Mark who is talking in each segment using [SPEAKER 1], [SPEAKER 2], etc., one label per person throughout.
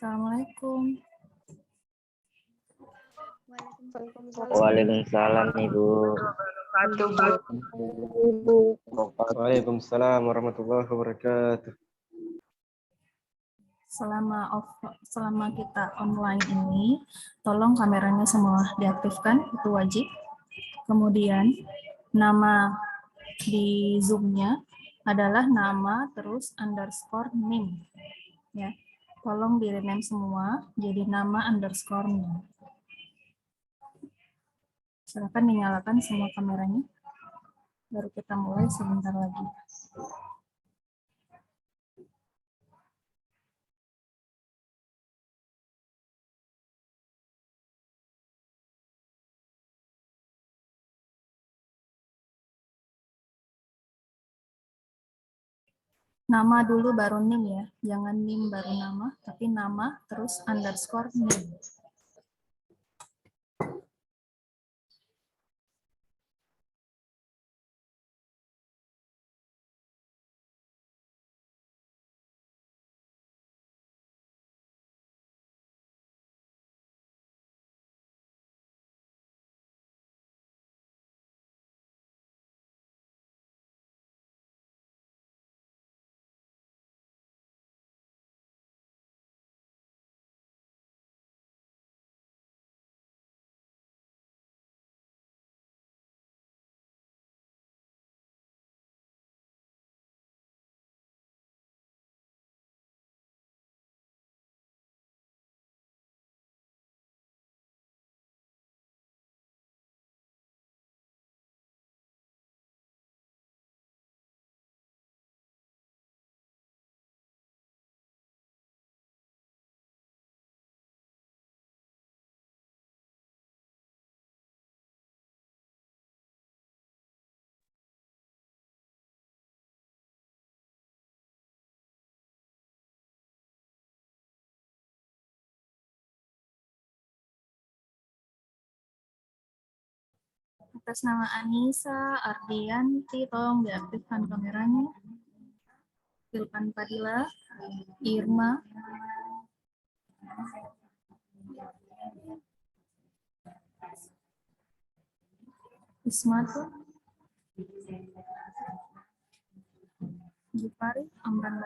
[SPEAKER 1] Assalamualaikum.
[SPEAKER 2] Waalaikumsalam Ibu.
[SPEAKER 3] Waalaikumsalam warahmatullahi wabarakatuh.
[SPEAKER 1] Selama kita online ini, tolong kameranya semua diaktifkan, itu wajib. Kemudian nama di Zoom-nya adalah nama terus underscore name. Ya, tolong di rename semua jadi nama underscore name. Silakan dinyalakan semua kameranya. Baru kita mulai sebentar lagi. Nama dulu baru name ya. Jangan name baru nama, tapi nama terus underscore name. Atas nama Anissa Ardianti, tolong diaktifkan kameranya. Filpan Padilla, Irma, Ismatul, Jupari, Amran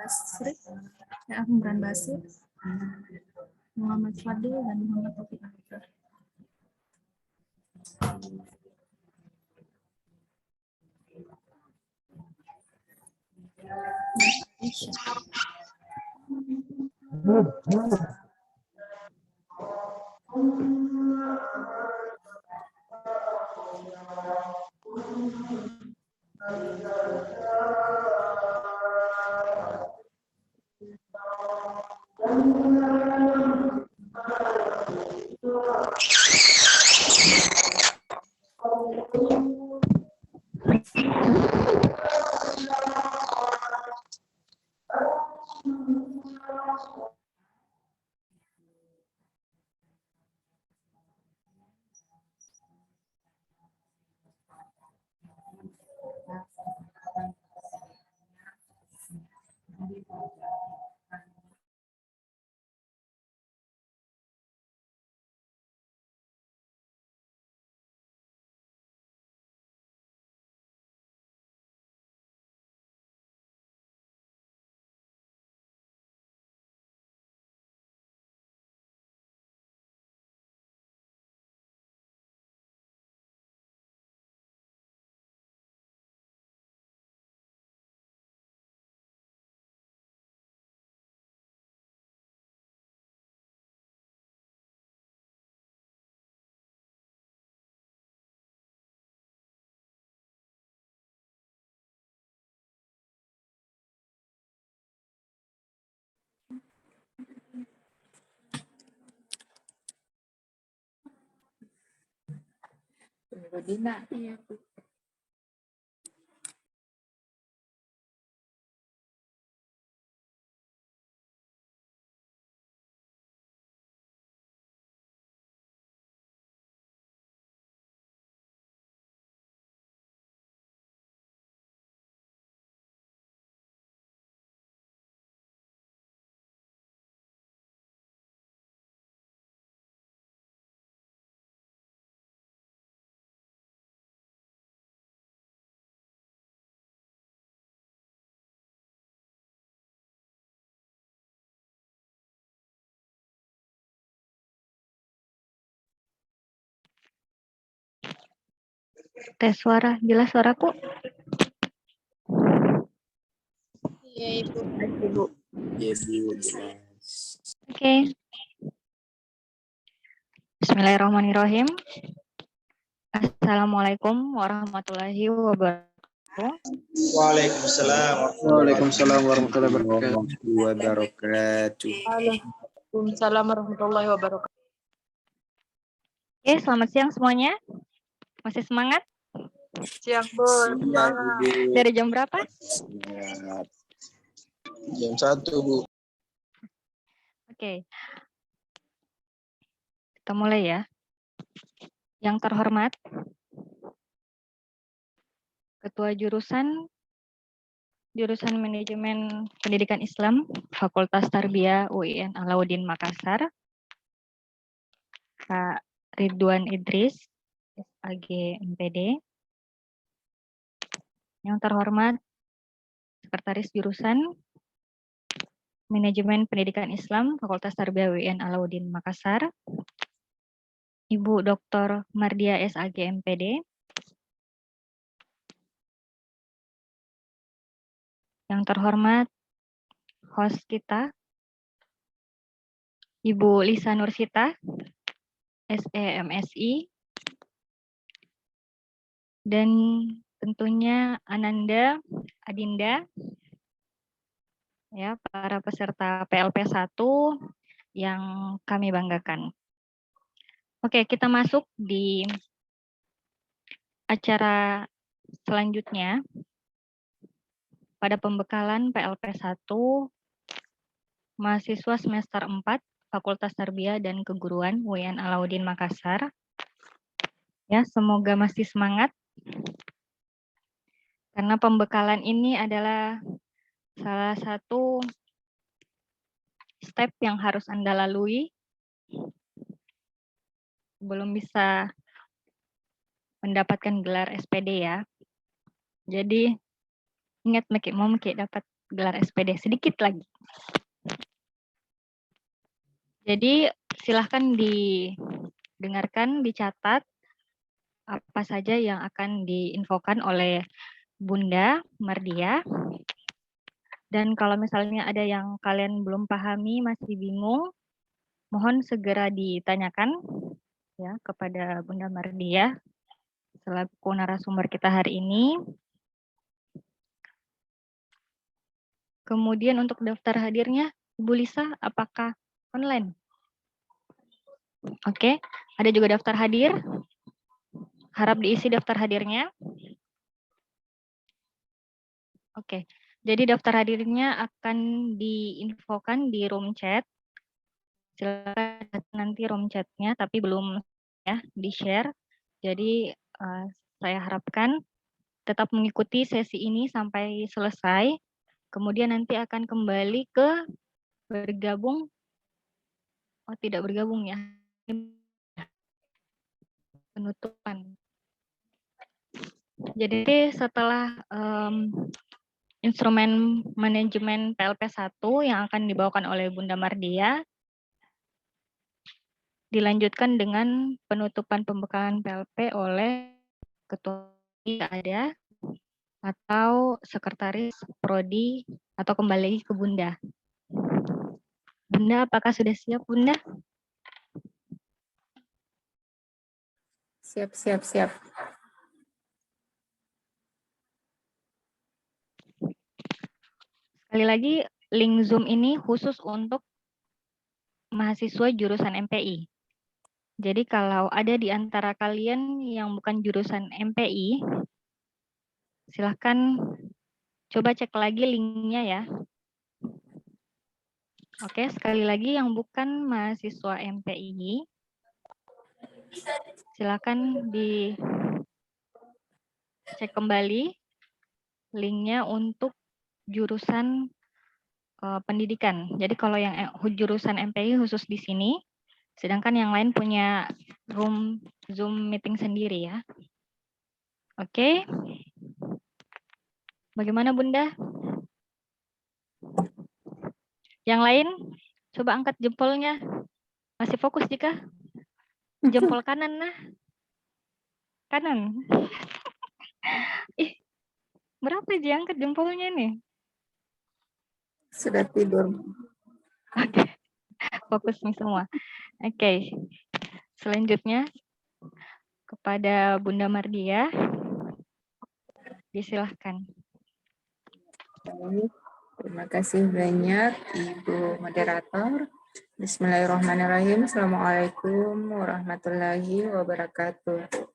[SPEAKER 1] Basir, Muhammad Fadil, dan Muhammad Taufik Akbar.
[SPEAKER 4] Rodina, iya.
[SPEAKER 2] Tes suara, jelas suaraku?
[SPEAKER 4] Iya, Ibu. Ibu.
[SPEAKER 5] Yes, Ibu, jelas.
[SPEAKER 2] Oke. Bismillahirrahmanirrahim. Assalamualaikum warahmatullahi wabarakatuh.
[SPEAKER 5] Waalaikumsalam
[SPEAKER 3] Waalaikumsalam warahmatullahi wabarakatuh.
[SPEAKER 5] warahmatullahi wabarakatuh.
[SPEAKER 4] Waalaikumsalam warahmatullahi wabarakatuh.
[SPEAKER 2] Oke, selamat siang semuanya. Masih semangat?
[SPEAKER 4] Siang, Bu.
[SPEAKER 5] Siang, Ibu.
[SPEAKER 2] Dari jam berapa?
[SPEAKER 5] Semangat.
[SPEAKER 3] Jam 1, Bu.
[SPEAKER 2] Oke. Kita mulai ya. Yang terhormat, Ketua Jurusan Manajemen Pendidikan Islam, Fakultas Tarbiyah UIN Alauddin Makassar, Pak Ridwan Idris, SAG MPD. Yang terhormat, Sekretaris Jurusan Manajemen Pendidikan Islam, Fakultas Tarbiyah UIN Alauddin Makassar, Ibu Dr. Mardia SAG MPD. Yang terhormat, host kita, Ibu Lisa Nursita, SEMSI, dan tentunya Ananda, Adinda, ya, para peserta PLP 1 yang kami banggakan. Oke, kita masuk di acara selanjutnya. Pada pembekalan PLP 1, mahasiswa semester 4, Fakultas Tarbiyah dan Keguruan UIN Alauddin Makassar. Ya, semoga masih semangat. Karena pembekalan ini adalah salah satu step yang harus Anda lalui belum bisa mendapatkan gelar SPD ya. Jadi ingat mau dapat gelar SPD sedikit lagi. Jadi silahkan didengarkan, dicatat apa saja yang akan diinfokan oleh Bunda Mardia. Dan kalau misalnya ada yang kalian belum pahami, masih bingung, mohon segera ditanyakan ya kepada Bunda Mardia selaku narasumber kita hari ini. Kemudian untuk daftar hadirnya, Ibu Lisa, apakah online? Oke, ada juga daftar hadir. Harap diisi daftar hadirnya. Oke, jadi daftar hadirnya akan diinfokan di room chat. Silakan nanti room chatnya, tapi belum ya di-share. Jadi saya harapkan tetap mengikuti sesi ini sampai selesai. Kemudian nanti akan kembali ke bergabung. Oh, tidak bergabung ya. Penutupan. Jadi setelah instrumen manajemen PLP 1 yang akan dibawakan oleh Bunda Mardia, dilanjutkan dengan penutupan pembekalan PLP oleh Ketua ada atau Sekretaris Prodi atau kembali ke Bunda. Bunda, apakah sudah siap, Bunda?
[SPEAKER 4] Siap, siap, siap.
[SPEAKER 2] Sekali lagi, link Zoom ini khusus untuk mahasiswa jurusan MPI. Jadi kalau ada di antara kalian yang bukan jurusan MPI, silahkan coba cek lagi linknya ya. Oke, sekali lagi yang bukan mahasiswa MPI, silakan dicek kembali linknya untuk jurusan pendidikan. Jadi kalau yang jurusan MPI khusus di sini, sedangkan yang lain punya room Zoom meeting sendiri ya. Oke. Bagaimana Bunda? Yang lain, coba angkat jempolnya. Masih fokus jika? Jempol kanan nah. Kanan. Ih, berapa Ji angkat jempolnya nih?
[SPEAKER 4] Sudah tidur.
[SPEAKER 2] Oke, fokus nih semua. Oke, selanjutnya kepada Bunda Mardia, disilahkan.
[SPEAKER 4] Baik, terima kasih banyak Ibu Moderator. Bismillahirrahmanirrahim. Assalamualaikum warahmatullahi wabarakatuh.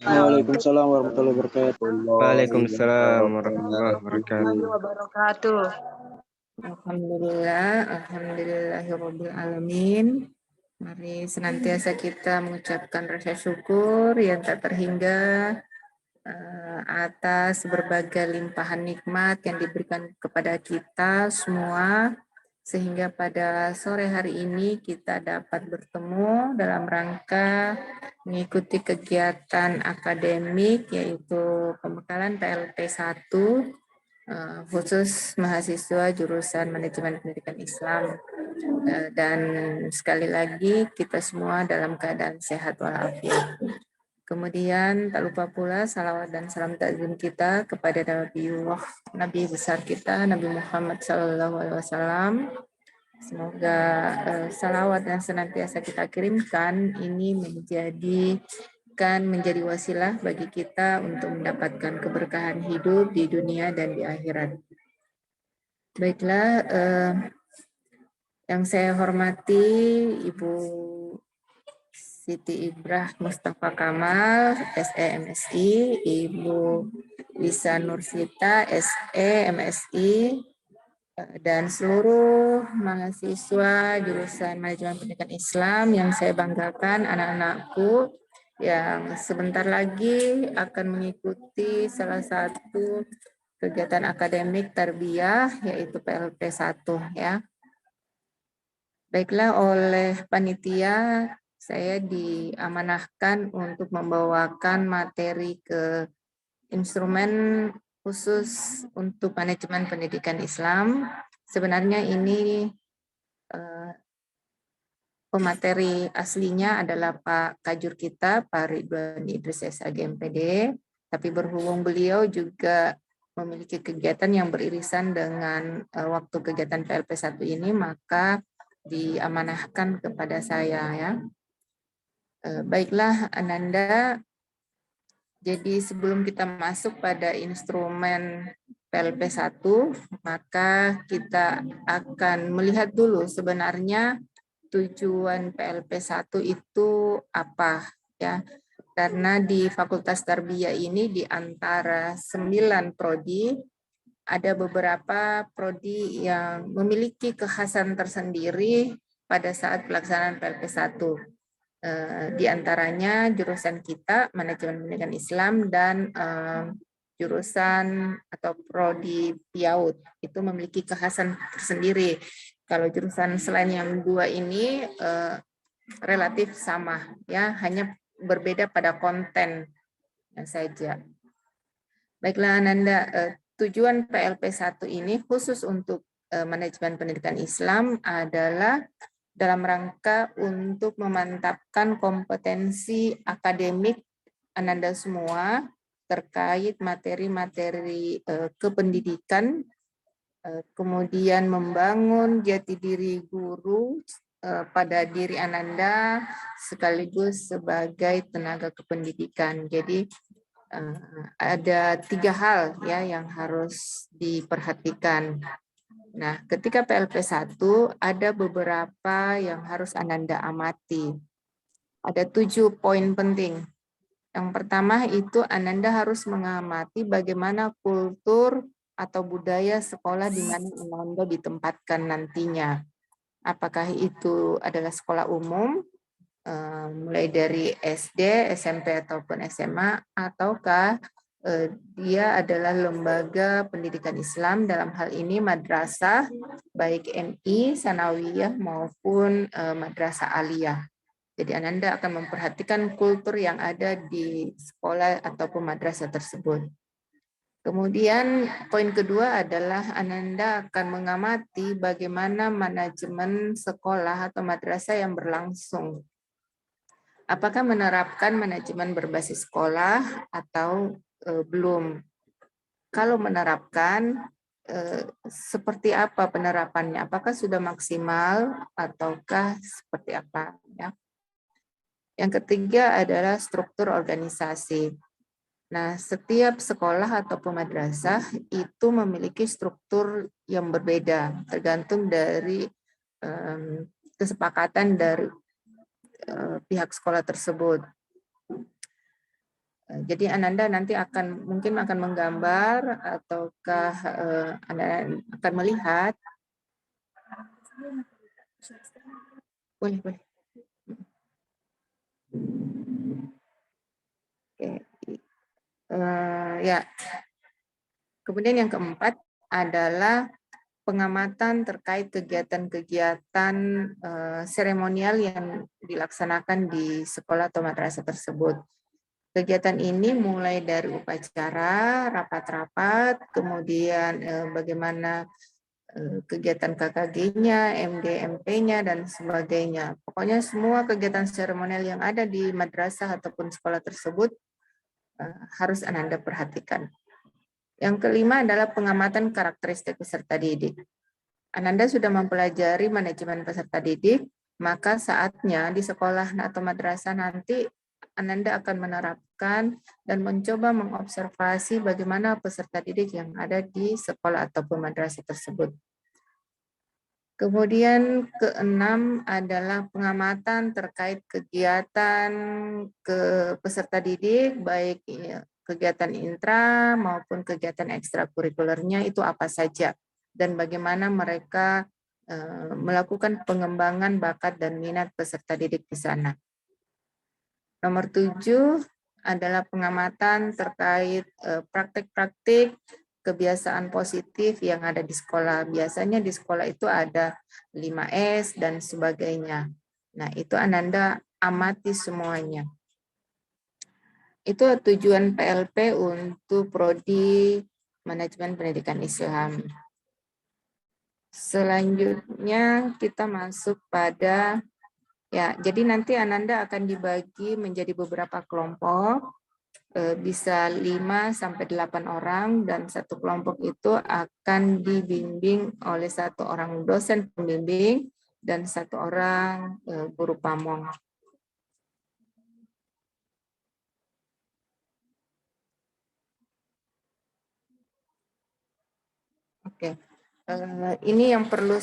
[SPEAKER 3] Waalaikumsalam warahmatullahi wabarakatuh.
[SPEAKER 5] Waalaikumsalam warahmatullahi wabarakatuh.
[SPEAKER 4] Wabarakatuh. Alhamdulillah, alhamdulillahirabbil alamin. Mari senantiasa kita mengucapkan rasa syukur yang tak terhingga atas berbagai limpahan nikmat yang diberikan kepada kita semua, sehingga pada sore hari ini kita dapat bertemu dalam rangka mengikuti kegiatan akademik, yaitu pembekalan PLP 1 khusus mahasiswa jurusan Manajemen Pendidikan Islam. Dan sekali lagi kita semua dalam keadaan sehat walafiat. Kemudian tak lupa pula salawat dan salam takzim kita kepada Nabi besar kita, Nabi Muhammad SAW. Semoga salawat yang senantiasa kita kirimkan ini menjadi wasilah bagi kita untuk mendapatkan keberkahan hidup di dunia dan di akhirat. Baiklah, yang saya hormati Ibu Siti Ibrah Mustafa Kamal, SE MSI, Ibu Lisa Nursita, SE MSI, dan seluruh mahasiswa jurusan Manajemen Pendidikan Islam yang saya banggakan, anak-anakku yang sebentar lagi akan mengikuti salah satu kegiatan akademik tarbiyah, yaitu PLP 1 ya. Baiklah, oleh panitia saya diamanahkan untuk membawakan materi ke instrumen khusus untuk manajemen pendidikan Islam. Sebenarnya ini pemateri aslinya adalah Pak Kajur kita, Pak Ridwan Idris SAG MPD, tapi berhubung beliau juga memiliki kegiatan yang beririsan dengan waktu kegiatan PLP 1 ini, maka diamanahkan kepada saya ya. Baiklah Ananda, jadi sebelum kita masuk pada instrumen PLP 1, maka kita akan melihat dulu sebenarnya tujuan PLP 1 itu apa ya. Karena di Fakultas Tarbiyah ini di antara 9 prodi, ada beberapa prodi yang memiliki kekhasan tersendiri pada saat pelaksanaan PLP 1. Di antaranya jurusan kita Manajemen Pendidikan Islam dan jurusan atau prodi PIAUD itu memiliki kekhasan tersendiri. Kalau jurusan selain yang dua ini relatif sama ya, hanya berbeda pada konten saja. Baiklah Ananda, tujuan PLP 1 ini khusus untuk Manajemen Pendidikan Islam adalah dalam rangka untuk memantapkan kompetensi akademik Ananda semua terkait materi-materi kependidikan, kemudian membangun jati diri guru pada diri Ananda sekaligus sebagai tenaga kependidikan. Jadi ada 3 hal ya yang harus diperhatikan. Nah, ketika PLP 1 ada beberapa yang harus Ananda amati. Ada 7 poin penting. Yang pertama itu Ananda harus mengamati bagaimana kultur atau budaya sekolah di mana Ananda ditempatkan nantinya. Apakah itu adalah sekolah umum, mulai dari SD, SMP ataupun SMA, ataukah dia adalah lembaga pendidikan Islam, dalam hal ini madrasah, baik MI, Sanawiyah maupun madrasah aliyah. Jadi Ananda akan memperhatikan kultur yang ada di sekolah ataupun madrasah tersebut. Kemudian poin kedua adalah Ananda akan mengamati bagaimana manajemen sekolah atau madrasah yang berlangsung. apakah menerapkan manajemen berbasis sekolah atau belum? Kalau menerapkan, seperti apa penerapannya? Apakah sudah maksimal ataukah seperti apa? Ya. Yang ketiga adalah struktur organisasi. Nah, setiap sekolah ataupun madrasah itu memiliki struktur yang berbeda, tergantung dari kesepakatan dari pihak sekolah tersebut. Jadi Ananda nanti mungkin akan menggambar ataukah Anda akan melihat. Boleh, boleh. Oke. Ya. Kemudian yang keempat adalah pengamatan terkait kegiatan-kegiatan seremonial yang dilaksanakan di sekolah atau madrasah tersebut. Kegiatan ini mulai dari upacara, rapat-rapat, kemudian bagaimana kegiatan KKG-nya, MD-MP-nya, dan sebagainya. Pokoknya semua kegiatan seremonial yang ada di madrasah ataupun sekolah tersebut harus Ananda perhatikan. Yang kelima adalah pengamatan karakteristik peserta didik. Ananda sudah mempelajari manajemen peserta didik, maka saatnya di sekolah atau madrasah nanti Ananda akan menerapkan dan mencoba mengobservasi bagaimana peserta didik yang ada di sekolah ataupun madrasah tersebut. Kemudian keenam adalah pengamatan terkait kegiatan peserta didik, baik kegiatan intra maupun kegiatan ekstrakurikulernya itu apa saja, dan bagaimana mereka melakukan pengembangan bakat dan minat peserta didik di sana. Nomor 7 adalah pengamatan terkait praktik-praktik kebiasaan positif yang ada di sekolah. Biasanya di sekolah itu ada 5S dan sebagainya. Nah, itu Ananda amati semuanya. Itu tujuan PLP untuk Prodi Manajemen Pendidikan Islam. Selanjutnya kita masuk pada, ya, jadi nanti Ananda akan dibagi menjadi beberapa kelompok, bisa 5-8 orang, dan satu kelompok itu akan dibimbing oleh satu orang dosen pembimbing dan satu orang guru pamong. Oke. Ini yang perlu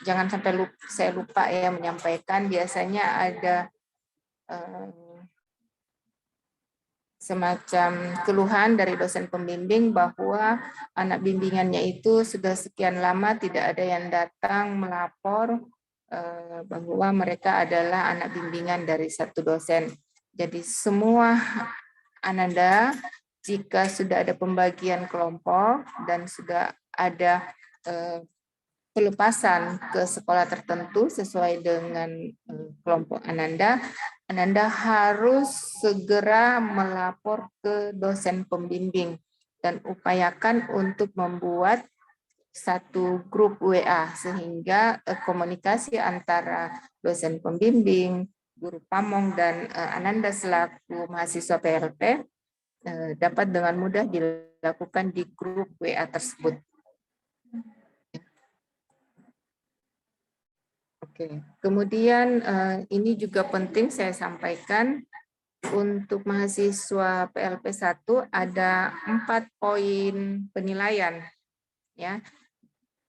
[SPEAKER 4] jangan sampai saya lupa ya menyampaikan, biasanya ada semacam keluhan dari dosen pembimbing bahwa anak bimbingannya itu sudah sekian lama tidak ada yang datang melapor bahwa mereka adalah anak bimbingan dari satu dosen. Jadi semua Ananda, jika sudah ada pembagian kelompok dan sudah ada pelepasan ke sekolah tertentu sesuai dengan kelompok Ananda harus segera melapor ke dosen pembimbing dan upayakan untuk membuat satu grup WA sehingga komunikasi antara dosen pembimbing, guru pamong, dan Ananda selaku mahasiswa PLP dapat dengan mudah dilakukan di grup WA tersebut. Oke, kemudian ini juga penting saya sampaikan, untuk mahasiswa PLP 1 ada 4 poin penilaian. Ya.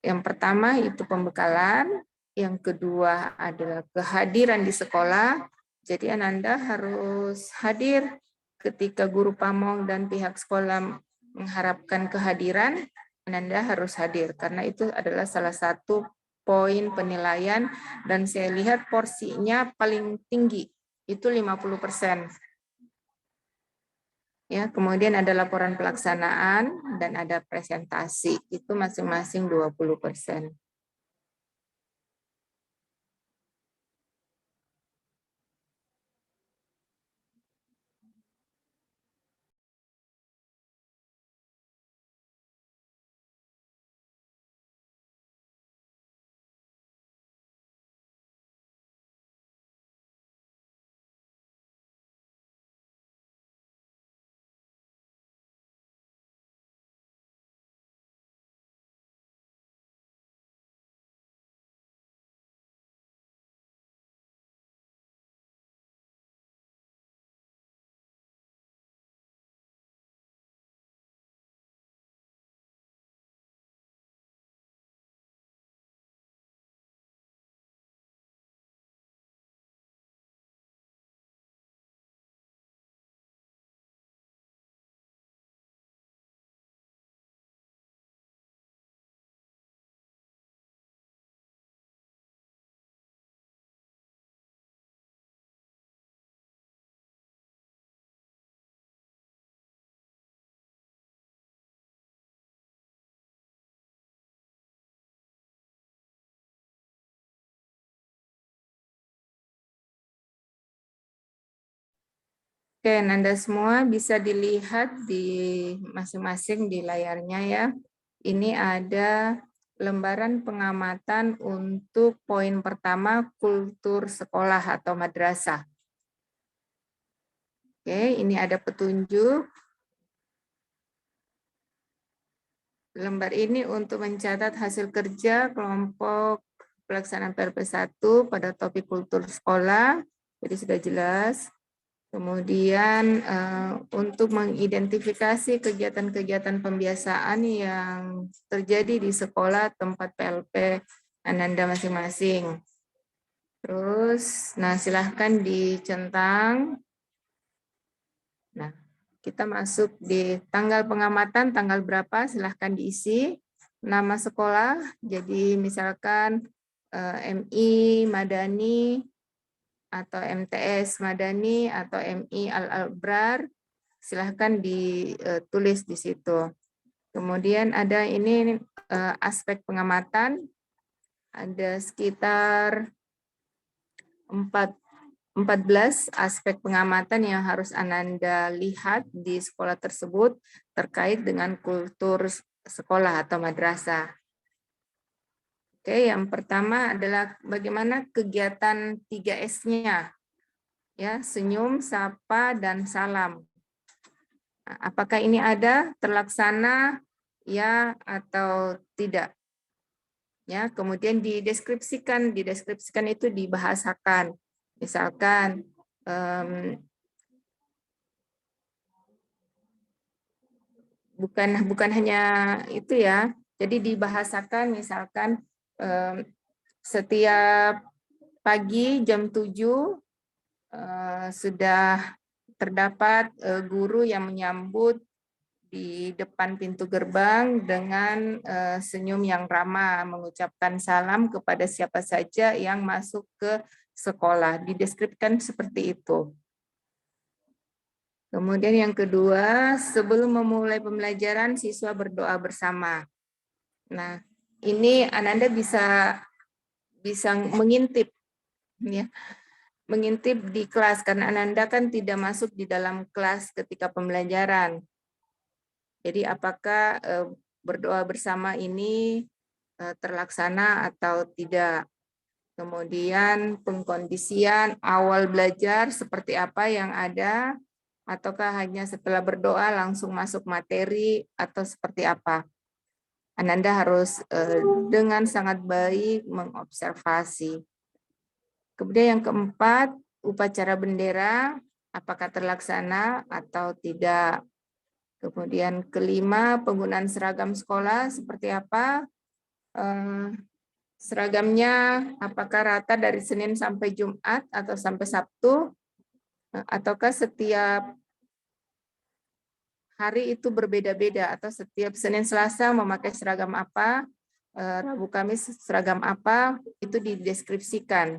[SPEAKER 4] Yang pertama itu pembekalan, yang kedua adalah kehadiran di sekolah. Jadi Ananda harus hadir ketika guru pamong dan pihak sekolah mengharapkan kehadiran, Ananda harus hadir karena itu adalah salah satu poin penilaian dan saya lihat porsinya paling tinggi itu 50%. Ya, kemudian ada laporan pelaksanaan dan ada presentasi, itu masing-masing 20%. Oke, Anda semua bisa dilihat di masing-masing di layarnya ya. Ini ada lembaran pengamatan untuk poin pertama kultur sekolah atau madrasah. Oke, ini ada petunjuk. Lembar ini untuk mencatat hasil kerja kelompok pelaksanaan PLP 1 pada topik kultur sekolah. Jadi sudah jelas. Kemudian untuk mengidentifikasi kegiatan-kegiatan pembiasaan yang terjadi di sekolah tempat PLP Ananda masing-masing. Terus, nah silahkan dicentang. Nah, kita masuk di tanggal pengamatan, tanggal berapa, silahkan diisi. Nama sekolah, jadi misalkan MI Madani, atau MTS Madani atau MI Al-Abrar, silahkan ditulis di situ. Kemudian ada ini aspek pengamatan, ada sekitar 14 aspek pengamatan yang harus Ananda lihat di sekolah tersebut terkait dengan kultur sekolah atau madrasah. Oke, yang pertama adalah bagaimana kegiatan 3S-nya. Ya, senyum, sapa, dan salam. Nah, apakah ini ada terlaksana ya atau tidak? Ya, kemudian dideskripsikan itu dibahasakan. Misalkan bukan hanya itu ya. Jadi dibahasakan misalkan setiap pagi jam 7 sudah terdapat guru yang menyambut di depan pintu gerbang dengan senyum yang ramah, mengucapkan salam kepada siapa saja yang masuk ke sekolah. Dideskripsikan seperti itu. Kemudian yang kedua, sebelum memulai pembelajaran, siswa berdoa bersama. Nah, ini Ananda bisa mengintip, ya, mengintip di kelas karena Ananda kan tidak masuk di dalam kelas ketika pembelajaran. Jadi apakah berdoa bersama ini terlaksana atau tidak? Kemudian pengkondisian awal belajar seperti apa yang ada, ataukah hanya setelah berdoa langsung masuk materi atau seperti apa? Ananda harus dengan sangat baik mengobservasi. Kemudian yang keempat, upacara bendera, apakah terlaksana atau tidak. Kemudian kelima, penggunaan seragam sekolah seperti apa. Seragamnya apakah rata dari Senin sampai Jumat atau sampai Sabtu, ataukah setiap hari itu berbeda-beda, atau setiap Senin Selasa memakai seragam apa, Rabu Kamis seragam apa, itu dideskripsikan.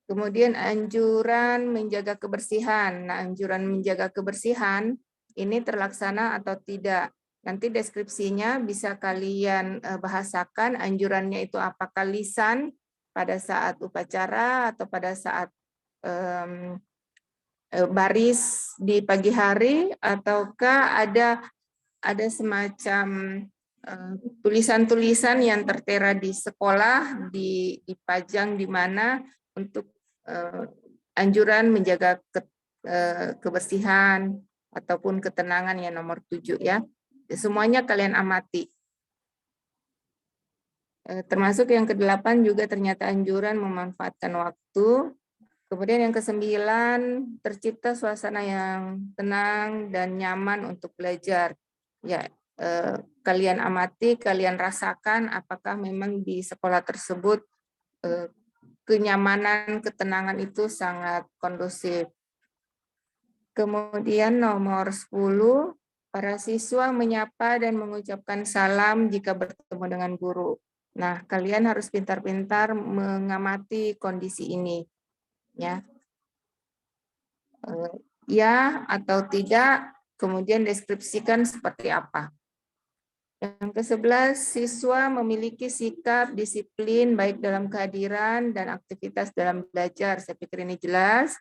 [SPEAKER 4] Kemudian anjuran menjaga kebersihan. Nah, anjuran menjaga kebersihan ini terlaksana atau tidak. Nanti deskripsinya bisa kalian bahasakan anjurannya itu apakah lisan pada saat upacara atau pada saat baris di pagi hari, ataukah ada semacam tulisan-tulisan yang tertera di sekolah, dipajang di mana untuk anjuran menjaga kebersihan ataupun ketenangan yang nomor 7 ya. Semuanya kalian amati. Termasuk yang ke-8 juga ternyata anjuran memanfaatkan waktu. Kemudian yang ke-9, tercipta suasana yang tenang dan nyaman untuk belajar. Ya, kalian amati, kalian rasakan apakah memang di sekolah tersebut kenyamanan, ketenangan itu sangat kondusif. Kemudian nomor 10, para siswa menyapa dan mengucapkan salam jika bertemu dengan guru. Nah, kalian harus pintar-pintar mengamati kondisi ini. Ya, ya atau tidak, kemudian deskripsikan seperti apa. Yang ke-11, siswa memiliki sikap disiplin baik dalam kehadiran dan aktivitas dalam belajar. Saya pikir ini jelas.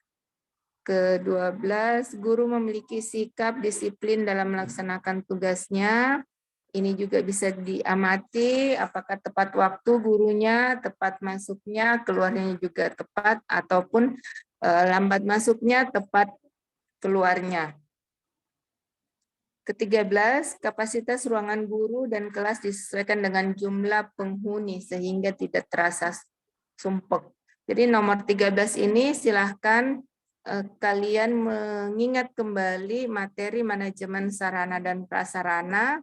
[SPEAKER 4] ke-12, guru memiliki sikap disiplin dalam melaksanakan tugasnya. Ini juga bisa diamati apakah tepat waktu gurunya, tepat masuknya, keluarnya juga tepat, ataupun lambat masuknya, tepat keluarnya. Ke-13, kapasitas ruangan guru dan kelas disesuaikan dengan jumlah penghuni sehingga tidak terasa sumpek. Jadi nomor 13 ini silahkan kalian mengingat kembali materi manajemen sarana dan prasarana,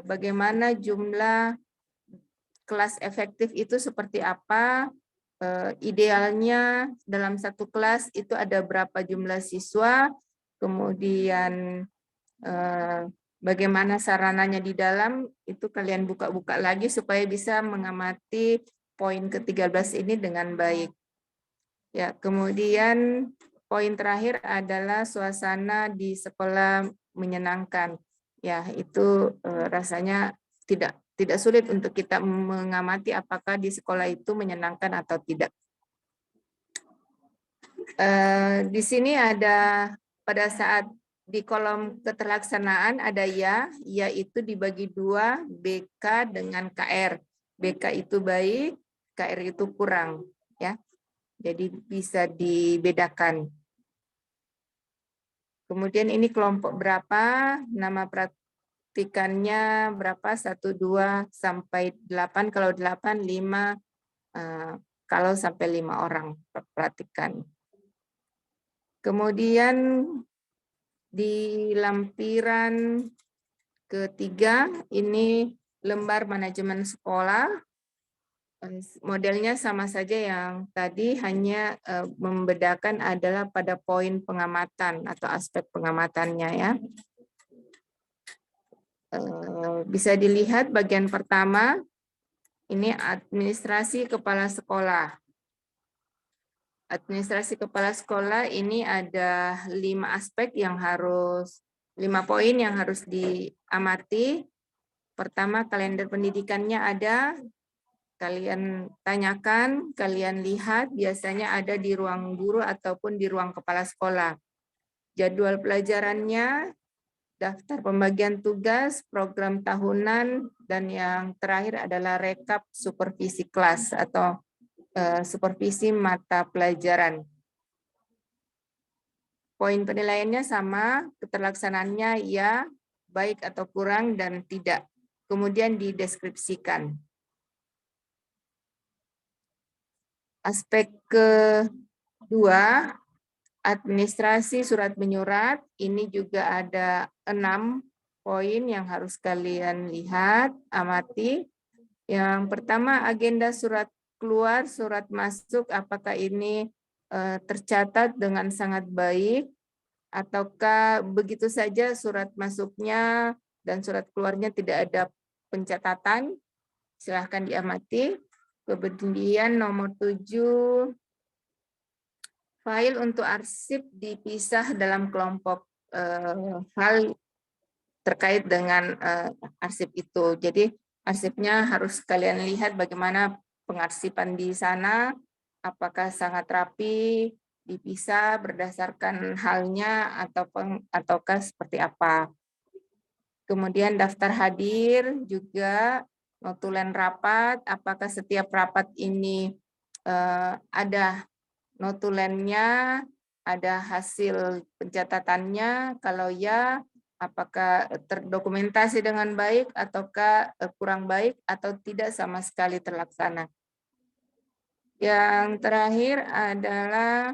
[SPEAKER 4] bagaimana jumlah kelas efektif itu seperti apa, idealnya dalam satu kelas itu ada berapa jumlah siswa, kemudian bagaimana sarananya di dalam, itu kalian buka-buka lagi supaya bisa mengamati poin ke-13 ini dengan baik. Ya, kemudian poin terakhir adalah suasana di sekolah menyenangkan. Ya, itu rasanya tidak sulit untuk kita mengamati apakah di sekolah itu menyenangkan atau tidak. Di sini ada pada saat di kolom keterlaksanaan ada ya itu dibagi dua, BK dengan KR. BK itu baik, KR itu kurang, ya. Jadi bisa dibedakan. Kemudian ini kelompok berapa, nama praktikannya berapa, 1, 2, sampai 8, kalau 8, 5, kalau sampai 5 orang praktikan. Kemudian di lampiran ketiga ini lembar manajemen sekolah. Modelnya sama saja yang tadi, hanya membedakan adalah pada poin pengamatan atau aspek pengamatannya, ya. Bisa dilihat bagian pertama ini administrasi kepala sekolah. Administrasi kepala sekolah ini ada 5 aspek yang harus, 5 poin yang harus diamati. Pertama, kalender pendidikannya ada, kalian tanyakan, kalian lihat, biasanya ada di ruang guru ataupun di ruang kepala sekolah. Jadwal pelajarannya, daftar pembagian tugas, program tahunan, dan yang terakhir adalah rekap supervisi kelas atau supervisi mata pelajaran. Poin penilaiannya sama, keterlaksanaannya ya, baik atau kurang, dan tidak. Kemudian dideskripsikan. Aspek kedua, administrasi surat menyurat, ini juga ada 6 poin yang harus kalian lihat, amati. Yang pertama, agenda surat keluar, surat masuk, apakah ini tercatat dengan sangat baik, ataukah begitu saja surat masuknya dan surat keluarnya tidak ada pencatatan, silahkan diamati. Kemudian nomor 7, file untuk arsip dipisah dalam kelompok hal terkait dengan arsip itu. Jadi arsipnya harus kalian lihat bagaimana pengarsipan di sana, apakah sangat rapi, dipisah berdasarkan halnya, ataukah seperti apa. Kemudian daftar hadir juga, notulen rapat, apakah setiap rapat ini ada notulennya, ada hasil pencatatannya, kalau ya, apakah terdokumentasi dengan baik, ataukah kurang baik, atau tidak sama sekali terlaksana. Yang terakhir adalah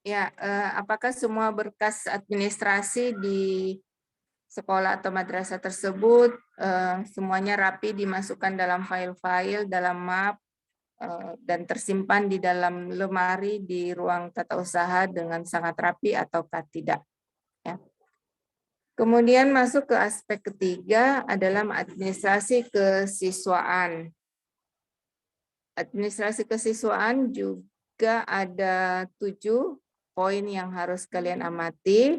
[SPEAKER 4] ya, apakah semua berkas administrasi di sekolah atau madrasah tersebut semuanya rapi dimasukkan dalam file-file, dalam map, dan tersimpan di dalam lemari di ruang tata usaha dengan sangat rapi ataukah tidak. Ya. Kemudian masuk ke aspek ketiga adalah administrasi kesiswaan. Administrasi kesiswaan juga ada 7 poin yang harus kalian amati.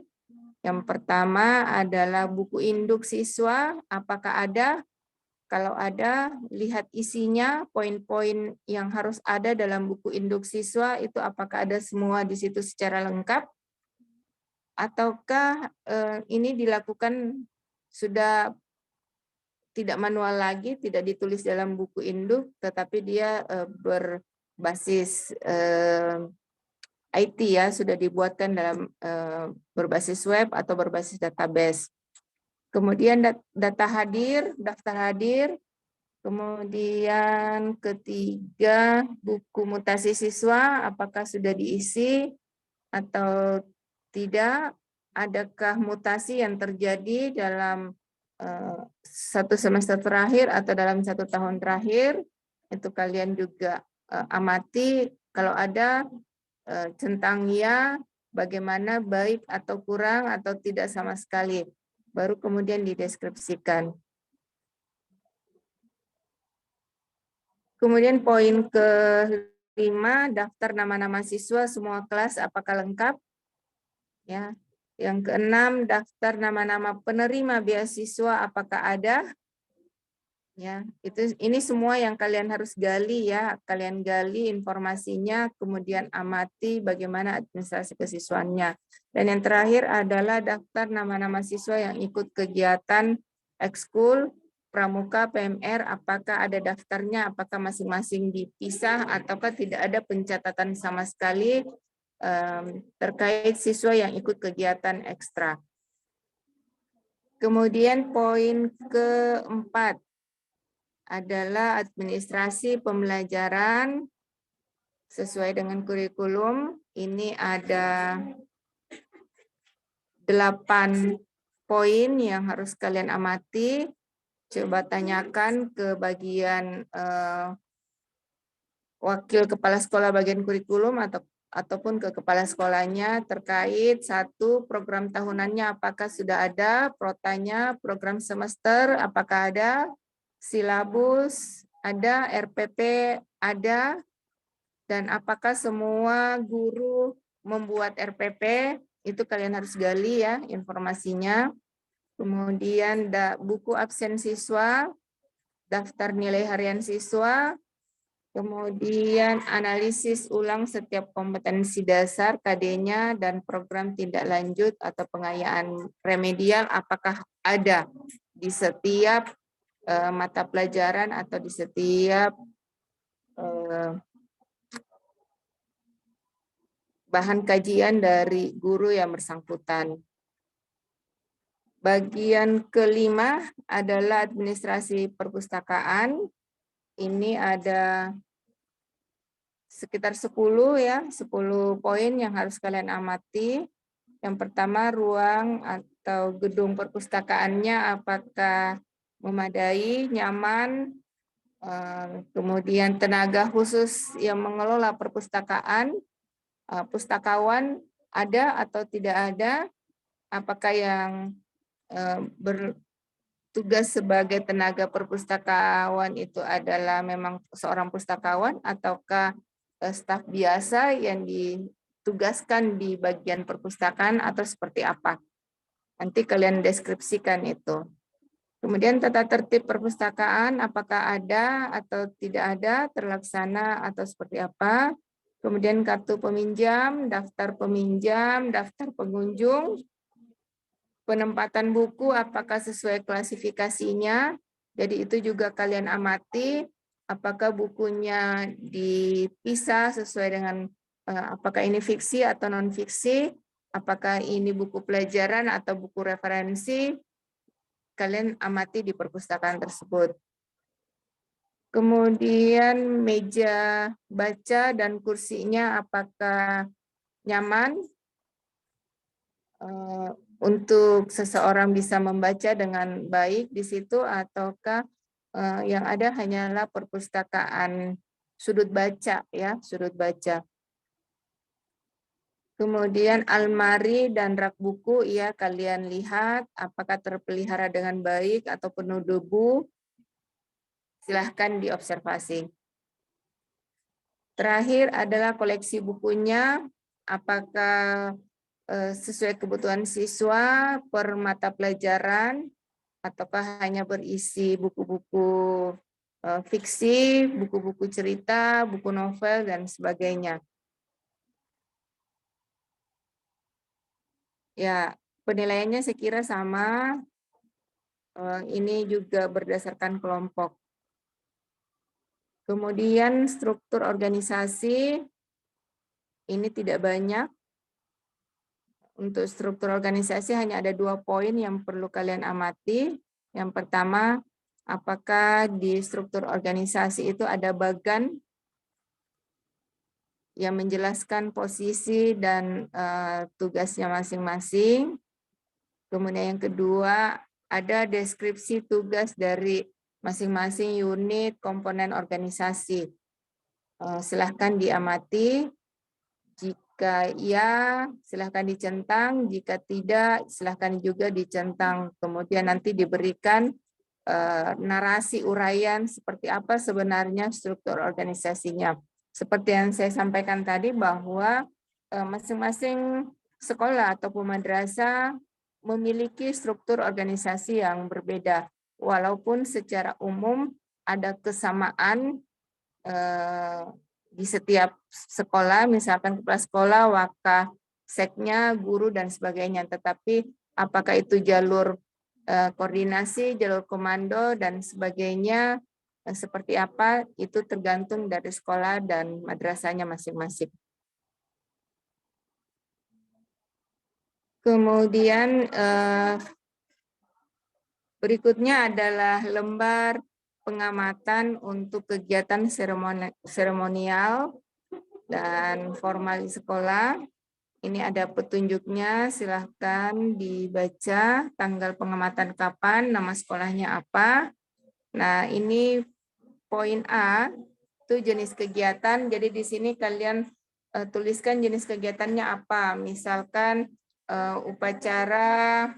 [SPEAKER 4] Yang pertama adalah buku induk siswa, apakah ada? Kalau ada, lihat isinya, poin-poin yang harus ada dalam buku induk siswa itu apakah ada semua di situ secara lengkap, ataukah ini dilakukan sudah tidak manual lagi, tidak ditulis dalam buku induk, tetapi dia berbasis IT ya, sudah dibuatkan dalam berbasis web atau berbasis database. Kemudian data hadir, daftar hadir. Kemudian ketiga, buku mutasi siswa, apakah sudah diisi atau tidak? Adakah mutasi yang terjadi dalam satu semester terakhir atau dalam 1 tahun terakhir? Itu kalian juga amati. Kalau ada, centang ya, bagaimana, baik atau kurang atau tidak sama sekali. Baru kemudian dideskripsikan. Kemudian poin ke-5, daftar nama-nama siswa semua kelas apakah lengkap? Ya. Yang ke-6, daftar nama-nama penerima beasiswa apakah ada? Ya, ini semua yang kalian harus gali ya, kalian gali informasinya, kemudian amati bagaimana administrasi kesiswaannya. Dan yang terakhir adalah daftar nama-nama siswa yang ikut kegiatan ekskul, pramuka, PMR, apakah ada daftarnya, apakah masing-masing dipisah ataukah tidak ada pencatatan sama sekali terkait siswa yang ikut kegiatan ekstra. Kemudian poin ke-4 adalah administrasi pembelajaran sesuai dengan kurikulum. Ini ada 8 poin yang harus kalian amati. Coba tanyakan ke bagian wakil kepala sekolah bagian kurikulum ataupun ke kepala sekolahnya terkait 1, program tahunannya apakah sudah ada, protanya, program semester apakah ada, silabus ada, RPP ada, dan apakah semua guru membuat RPP, itu kalian harus gali ya informasinya. Kemudian buku absen siswa, daftar nilai harian siswa, kemudian analisis ulang setiap kompetensi dasar KD-nya dan program tindak lanjut atau pengayaan remedial apakah ada di setiap mata pelajaran atau di setiap bahan kajian dari guru yang bersangkutan. Bagian ke-5 adalah administrasi perpustakaan. Ini ada sekitar 10 ya, 10 poin yang harus kalian amati. Yang pertama, ruang atau gedung perpustakaannya apakah memadai, nyaman, kemudian tenaga khusus yang mengelola perpustakaan, pustakawan ada atau tidak ada, apakah yang bertugas sebagai tenaga perpustakawan itu adalah memang seorang pustakawan ataukah staf biasa yang ditugaskan di bagian perpustakaan atau seperti apa. Nanti kalian deskripsikan itu. Kemudian tata tertib perpustakaan apakah ada atau tidak ada, terlaksana atau seperti apa. Kemudian kartu peminjam, daftar pengunjung, penempatan buku apakah sesuai klasifikasinya. Jadi itu juga kalian amati apakah bukunya dipisah sesuai dengan apakah ini fiksi atau non fiksi, apakah ini buku pelajaran atau buku referensi. Kalian amati di perpustakaan tersebut. Kemudian meja baca dan kursinya apakah nyaman untuk seseorang bisa membaca dengan baik di situ ataukah yang ada hanyalah perpustakaan sudut baca ya, sudut baca. Kemudian almari dan rak buku, ya kalian lihat apakah terpelihara dengan baik atau penuh debu. Silahkan diobservasi. Terakhir adalah koleksi bukunya, apakah sesuai kebutuhan siswa per mata pelajaran, ataukah hanya berisi buku-buku fiksi, buku-buku cerita, buku novel, dan sebagainya. Ya, penilaiannya saya kira sama. Ini juga berdasarkan kelompok. Kemudian struktur organisasi, ini tidak banyak. Untuk struktur organisasi hanya ada 2 poin yang perlu kalian amati. Yang pertama, apakah di struktur organisasi itu ada bagan yang menjelaskan posisi dan tugasnya masing-masing. Kemudian yang kedua, ada deskripsi tugas dari masing-masing unit komponen organisasi. Silahkan diamati. Jika iya, silahkan dicentang. Jika tidak, silahkan juga dicentang. Kemudian nanti diberikan narasi uraian seperti apa sebenarnya struktur organisasinya. Seperti yang saya sampaikan tadi bahwa masing-masing sekolah ataupun madrasah memiliki struktur organisasi yang berbeda. Walaupun secara umum ada kesamaan di setiap sekolah, misalkan kepala sekolah, wakaf, seknya, guru, dan sebagainya. Tetapi apakah itu jalur koordinasi, jalur komando, dan sebagainya, seperti apa, itu tergantung dari sekolah dan madrasahnya masing-masing. Kemudian berikutnya adalah lembar pengamatan untuk kegiatan seremonial dan formal di sekolah. Ini ada petunjuknya, silahkan dibaca tanggal pengamatan kapan, nama sekolahnya apa. Nah, ini poin A, itu jenis kegiatan. Jadi di sini kalian tuliskan jenis kegiatannya apa. Misalkan upacara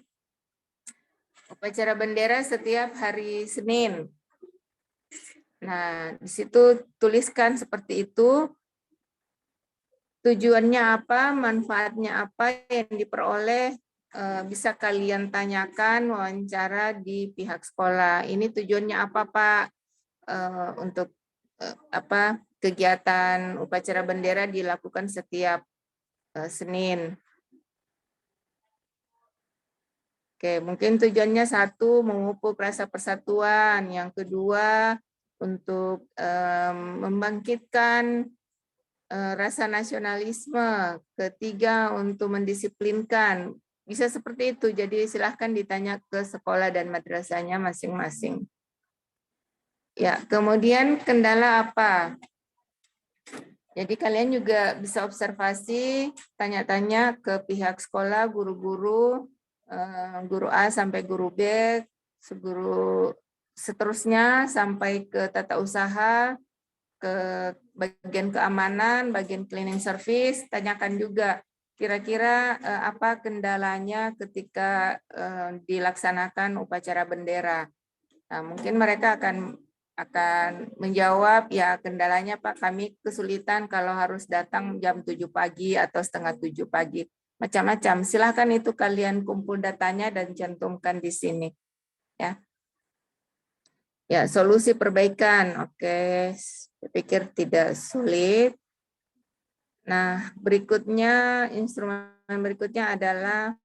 [SPEAKER 4] bendera setiap hari Senin. Nah, di situ tuliskan seperti itu. Tujuannya apa, manfaatnya apa yang diperoleh, bisa kalian tanyakan wawancara di pihak sekolah. Ini tujuannya apa, Pak? Untuk apa kegiatan upacara bendera dilakukan setiap Senin. Oke, mungkin tujuannya satu, memupuk rasa persatuan. Yang kedua, untuk membangkitkan rasa nasionalisme. Ketiga, untuk mendisiplinkan. Bisa seperti itu. Jadi silahkan ditanya ke sekolah dan madrasahnya masing-masing. Ya, kemudian kendala apa? Jadi kalian juga bisa observasi, tanya-tanya ke pihak sekolah, guru-guru, guru A sampai guru B, guru seterusnya sampai ke tata usaha, ke bagian keamanan, bagian cleaning service, tanyakan juga kira-kira apa kendalanya ketika dilaksanakan upacara bendera. Nah, mungkin mereka akan menjawab, ya kendalanya Pak, kami kesulitan kalau harus datang jam 7 pagi atau setengah 7 pagi. Macam-macam. Silahkan itu kalian kumpul datanya dan cantumkan di sini. Ya. Ya, solusi perbaikan. Oke, saya pikir tidak sulit. Nah, berikutnya, instrumen berikutnya adalah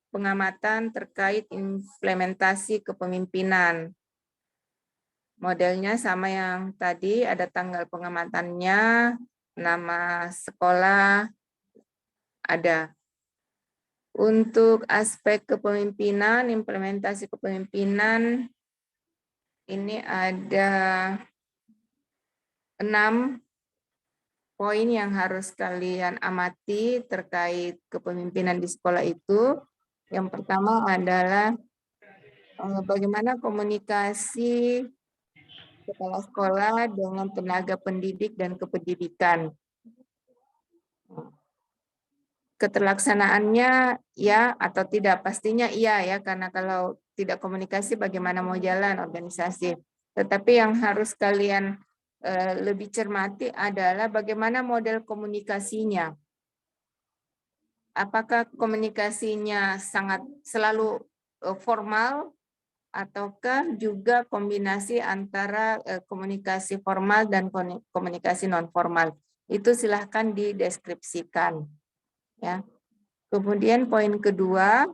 [SPEAKER 4] pengamatan terkait implementasi kepemimpinan. Modelnya sama yang tadi, ada tanggal pengamatannya, nama sekolah, ada. Untuk aspek kepemimpinan, implementasi kepemimpinan, ini ada 6 poin yang harus kalian amati terkait kepemimpinan di sekolah itu. Yang pertama adalah bagaimana komunikasi kepala sekolah dengan tenaga pendidik dan kependidikan. Keterlaksanaannya ya atau tidak, pastinya iya ya, karena kalau tidak komunikasi bagaimana mau jalan organisasi. Tetapi yang harus kalian lebih cermati adalah bagaimana model komunikasinya. Apakah komunikasinya sangat selalu formal ataukah juga kombinasi antara komunikasi formal dan komunikasi non formal. Itu silahkan dideskripsikan. Ya. Kemudian poin kedua,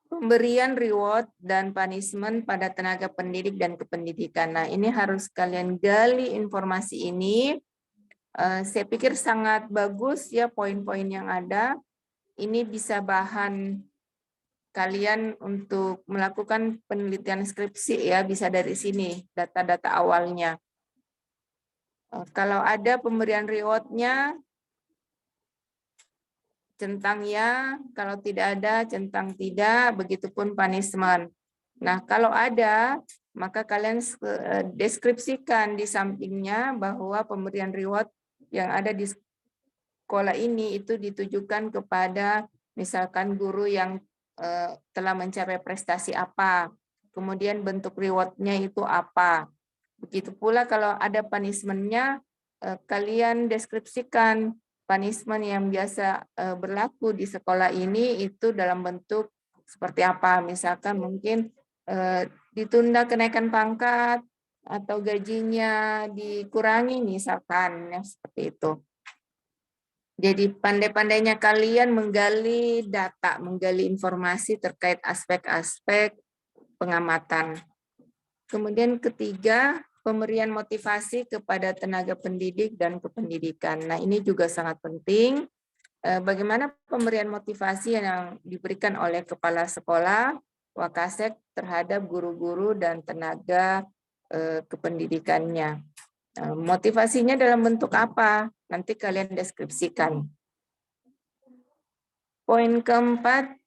[SPEAKER 4] pemberian reward dan punishment pada tenaga pendidik dan kependidikan. Nah, ini harus kalian gali informasi ini. Saya pikir sangat bagus ya poin-poin yang ada. Ini bisa bahan kalian untuk melakukan penelitian skripsi ya, bisa dari sini data-data awalnya. Kalau ada pemberian reward-nya, centang ya, kalau tidak ada, centang tidak, begitupun punishment. Nah, kalau ada, maka kalian deskripsikan di sampingnya bahwa pemberian reward yang ada di sekolah ini itu ditujukan kepada misalkan guru yang telah mencapai prestasi apa, kemudian bentuk reward-nya itu apa. Begitu pula kalau ada punishment-nya, kalian deskripsikan punishment yang biasa berlaku di sekolah ini itu dalam bentuk seperti apa. Misalkan mungkin ditunda kenaikan pangkat atau gajinya dikurangi misalkan, ya, seperti itu. Jadi pandai-pandainya kalian menggali data, menggali informasi terkait aspek-aspek pengamatan. Kemudian ketiga, pemberian motivasi kepada tenaga pendidik dan kependidikan. Nah, ini juga sangat penting. Bagaimana pemberian motivasi yang diberikan oleh kepala sekolah, Wakasek terhadap guru-guru dan tenaga kependidikannya. Motivasinya dalam bentuk apa? Nanti kalian deskripsikan. Poin keempat,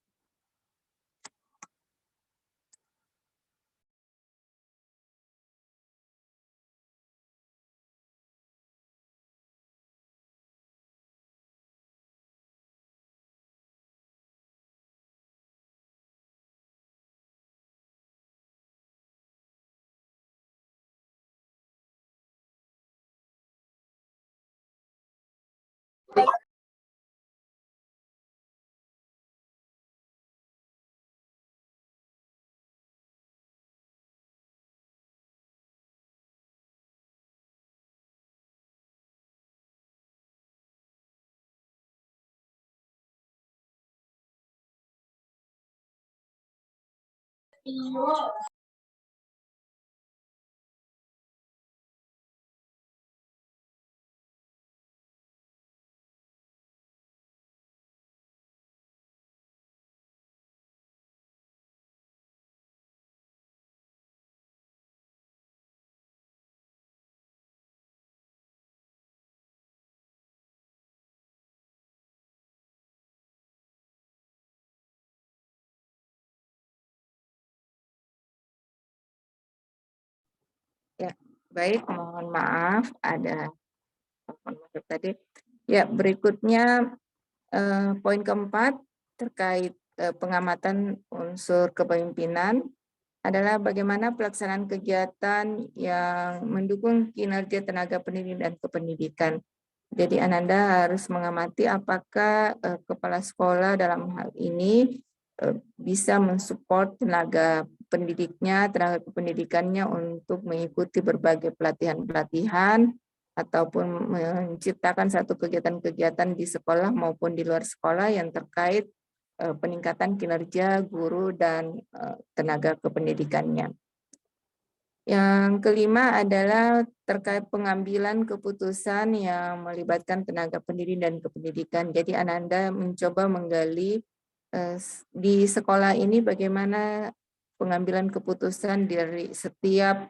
[SPEAKER 4] ya baik, mohon maaf ada tadi. Ya, berikutnya poin keempat terkait pengamatan unsur kepemimpinan adalah bagaimana pelaksanaan kegiatan yang mendukung kinerja tenaga pendidik dan kependidikan. Jadi Ananda harus mengamati apakah kepala sekolah dalam hal ini bisa mensupport tenaga pendidiknya, tenaga kependidikannya untuk mengikuti berbagai pelatihan-pelatihan ataupun menciptakan satu kegiatan-kegiatan di sekolah maupun di luar sekolah yang terkait peningkatan kinerja guru dan tenaga kependidikannya. Yang kelima adalah terkait pengambilan keputusan yang melibatkan tenaga pendidik dan kependidikan. Jadi Ananda mencoba menggali di sekolah ini bagaimana pengambilan keputusan dari setiap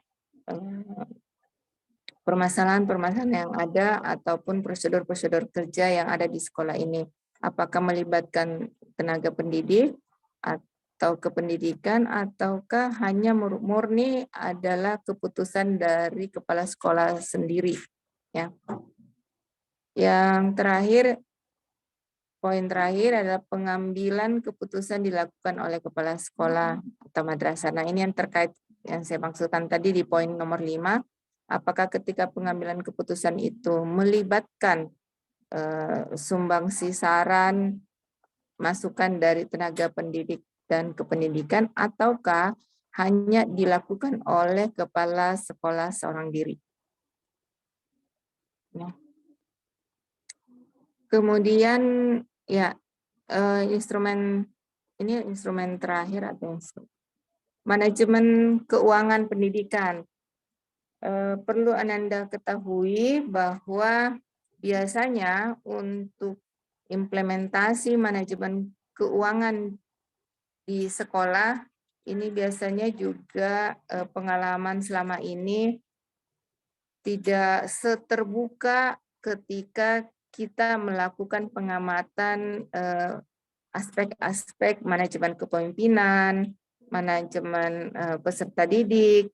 [SPEAKER 4] permasalahan-permasalahan yang ada ataupun prosedur-prosedur kerja yang ada di sekolah ini. Apakah melibatkan tenaga pendidik atau kependidikan, ataukah hanya murni adalah keputusan dari kepala sekolah sendiri. Ya. Yang terakhir, poin terakhir adalah pengambilan keputusan dilakukan oleh kepala sekolah atau madrasah. Nah, ini yang terkait yang saya maksudkan tadi di poin nomor 5. Apakah ketika pengambilan keputusan itu melibatkan sumbangsi saran, masukan dari tenaga pendidik dan Kependidikan ataukah hanya dilakukan oleh kepala sekolah seorang diri. Ya. Kemudian ya instrumen ini instrumen terakhir atau manajemen keuangan pendidikan. Perlu Ananda ketahui bahwa biasanya untuk implementasi manajemen keuangan di sekolah ini biasanya juga pengalaman selama ini tidak seterbuka ketika kita melakukan pengamatan aspek-aspek manajemen kepemimpinan, manajemen peserta didik,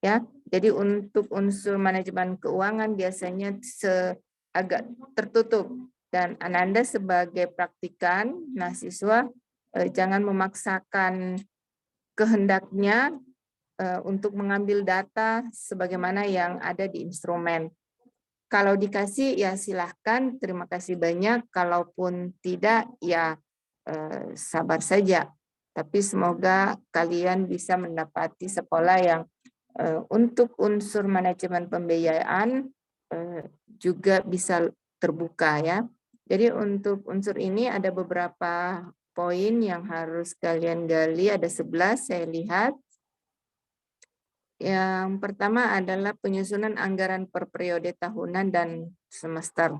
[SPEAKER 4] ya. Jadi untuk unsur manajemen keuangan biasanya agak tertutup, dan Ananda sebagai praktikan mahasiswa jangan memaksakan kehendaknya untuk mengambil data sebagaimana yang ada di instrumen. Kalau dikasih ya silahkan, terima kasih banyak. Kalaupun tidak ya sabar saja. Tapi semoga kalian bisa mendapati sekolah yang untuk unsur manajemen pembiayaan juga bisa terbuka ya. Jadi untuk unsur ini ada beberapa poin yang harus kalian gali, ada 11 saya lihat. Yang pertama adalah penyusunan anggaran per periode tahunan dan semester.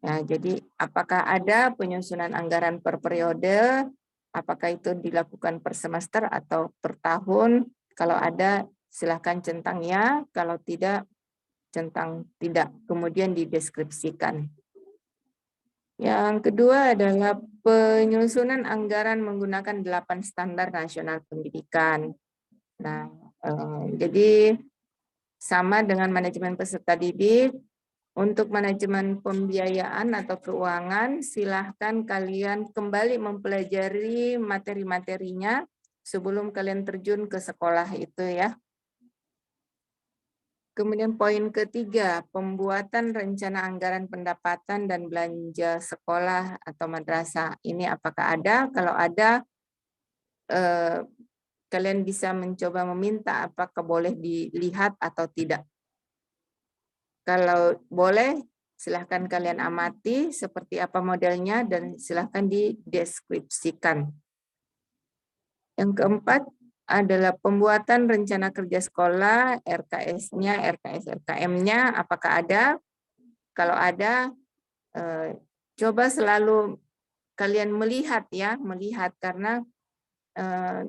[SPEAKER 4] Ya, jadi apakah ada penyusunan anggaran per periode? Apakah itu dilakukan per semester atau per tahun? Kalau ada, silakan centang ya. Kalau tidak, centang tidak. Kemudian dideskripsikan. Yang kedua adalah penyusunan anggaran menggunakan 8 standar nasional pendidikan. Nah, jadi sama dengan manajemen peserta didik, untuk manajemen pembiayaan atau keuangan, silahkan kalian kembali mempelajari materi-materinya sebelum kalian terjun ke sekolah itu ya. Kemudian poin ketiga, pembuatan rencana anggaran pendapatan dan belanja sekolah atau madrasah. Ini apakah ada? Kalau ada, kalian bisa mencoba meminta apakah boleh dilihat atau tidak. Kalau boleh, silahkan kalian amati seperti apa modelnya dan silahkan dideskripsikan. Yang keempat adalah pembuatan rencana kerja sekolah, RKS-nya, RKS-RKM-nya, apakah ada? Kalau ada, coba selalu kalian melihat ya, melihat karena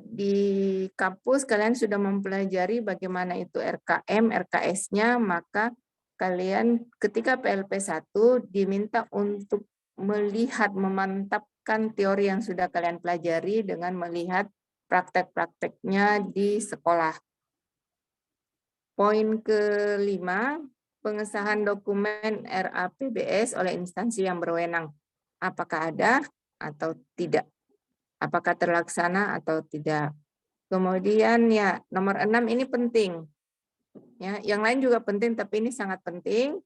[SPEAKER 4] di kampus kalian sudah mempelajari bagaimana itu RKM, RKS-nya, maka kalian ketika PLP 1 diminta untuk melihat, memantapkan teori yang sudah kalian pelajari dengan melihat praktek-prakteknya di sekolah. Poin kelima, pengesahan dokumen RAPBS oleh instansi yang berwenang. Apakah ada atau tidak? Apakah terlaksana atau tidak? Kemudian ya nomor 6 ini penting. Ya, yang lain juga penting tapi ini sangat penting.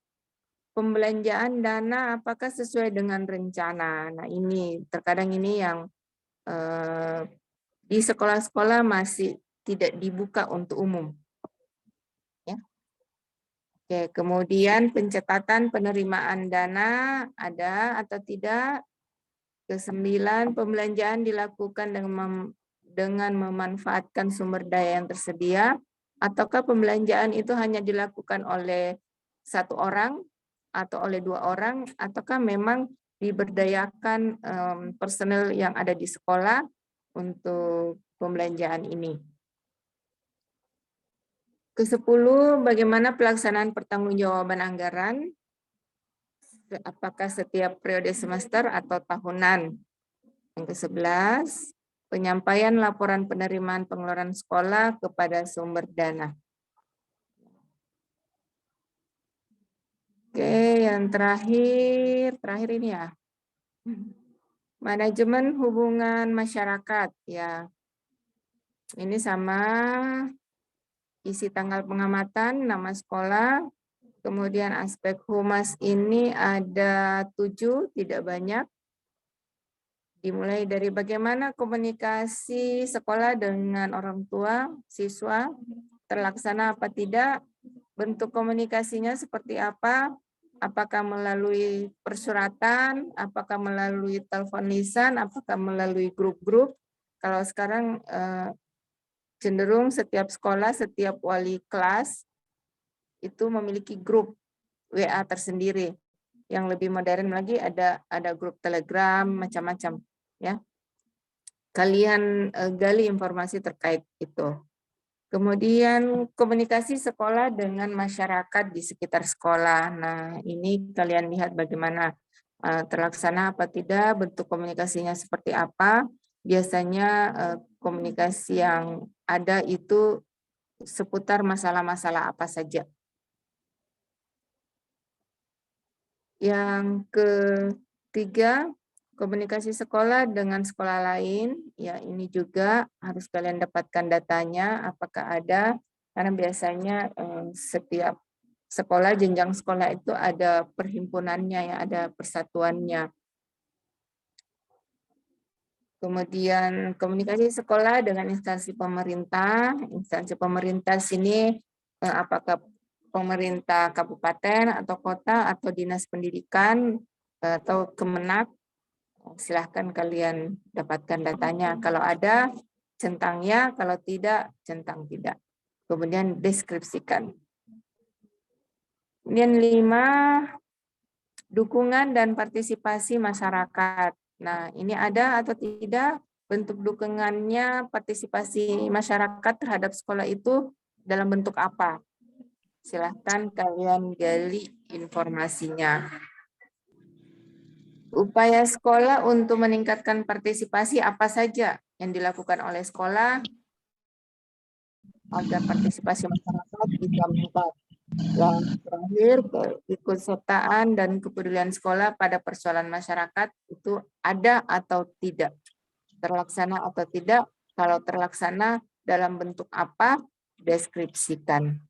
[SPEAKER 4] Pembelanjaan dana apakah sesuai dengan rencana? Nah, ini terkadang ini yang di sekolah-sekolah masih tidak dibuka untuk umum. Ya. Oke, kemudian pencatatan penerimaan dana ada atau tidak? Ke-9, pembelanjaan dilakukan dengan memanfaatkan sumber daya yang tersedia, ataukah pembelanjaan itu hanya dilakukan oleh 1 orang atau oleh 2 orang, ataukah memang diberdayakan personel yang ada di sekolah untuk pembelanjaan ini. Ke-10, bagaimana pelaksanaan pertanggungjawaban anggaran? Apakah setiap periode semester atau tahunan? Yang ke-11, penyampaian laporan penerimaan pengeluaran sekolah kepada sumber dana. Oke, yang terakhir ini ya. Manajemen hubungan masyarakat ya. Ini sama isi tanggal pengamatan, nama sekolah, kemudian aspek humas ini ada 7, tidak banyak. Dimulai dari bagaimana komunikasi sekolah dengan orang tua, siswa, terlaksana apa tidak, bentuk komunikasinya seperti apa, apakah melalui persuratan, apakah melalui telepon lisan, apakah melalui grup-grup. Kalau sekarang cenderung setiap sekolah, setiap wali kelas itu memiliki grup WA tersendiri. Yang lebih modern lagi ada grup Telegram, macam-macam. Ya, kalian gali informasi terkait itu. Kemudian komunikasi sekolah dengan masyarakat di sekitar sekolah. Nah, ini kalian lihat bagaimana terlaksana apa tidak, bentuk komunikasinya seperti apa. Biasanya komunikasi yang ada itu seputar masalah-masalah apa saja. Yang ketiga, komunikasi sekolah dengan sekolah lain, ya ini juga harus kalian dapatkan datanya, apakah ada, karena biasanya setiap sekolah, jenjang sekolah itu ada perhimpunannya, ya ada persatuannya. Kemudian komunikasi sekolah dengan instansi pemerintah sini apakah pemerintah kabupaten atau kota atau dinas pendidikan atau Kemenak, silahkan kalian dapatkan datanya. Kalau ada, centang ya, kalau tidak, centang tidak. Kemudian deskripsikan. Kemudian 5, dukungan dan partisipasi masyarakat. Nah, ini ada atau tidak bentuk dukungannya, partisipasi masyarakat terhadap sekolah itu dalam bentuk apa? Silahkan kalian gali informasinya. Upaya sekolah untuk meningkatkan partisipasi apa saja yang dilakukan oleh sekolah agar partisipasi masyarakat bisa meningkat. Yang terakhir, keikutsertaan dan kepedulian sekolah pada persoalan masyarakat itu ada atau tidak, terlaksana atau tidak. Kalau terlaksana dalam bentuk apa, deskripsikan.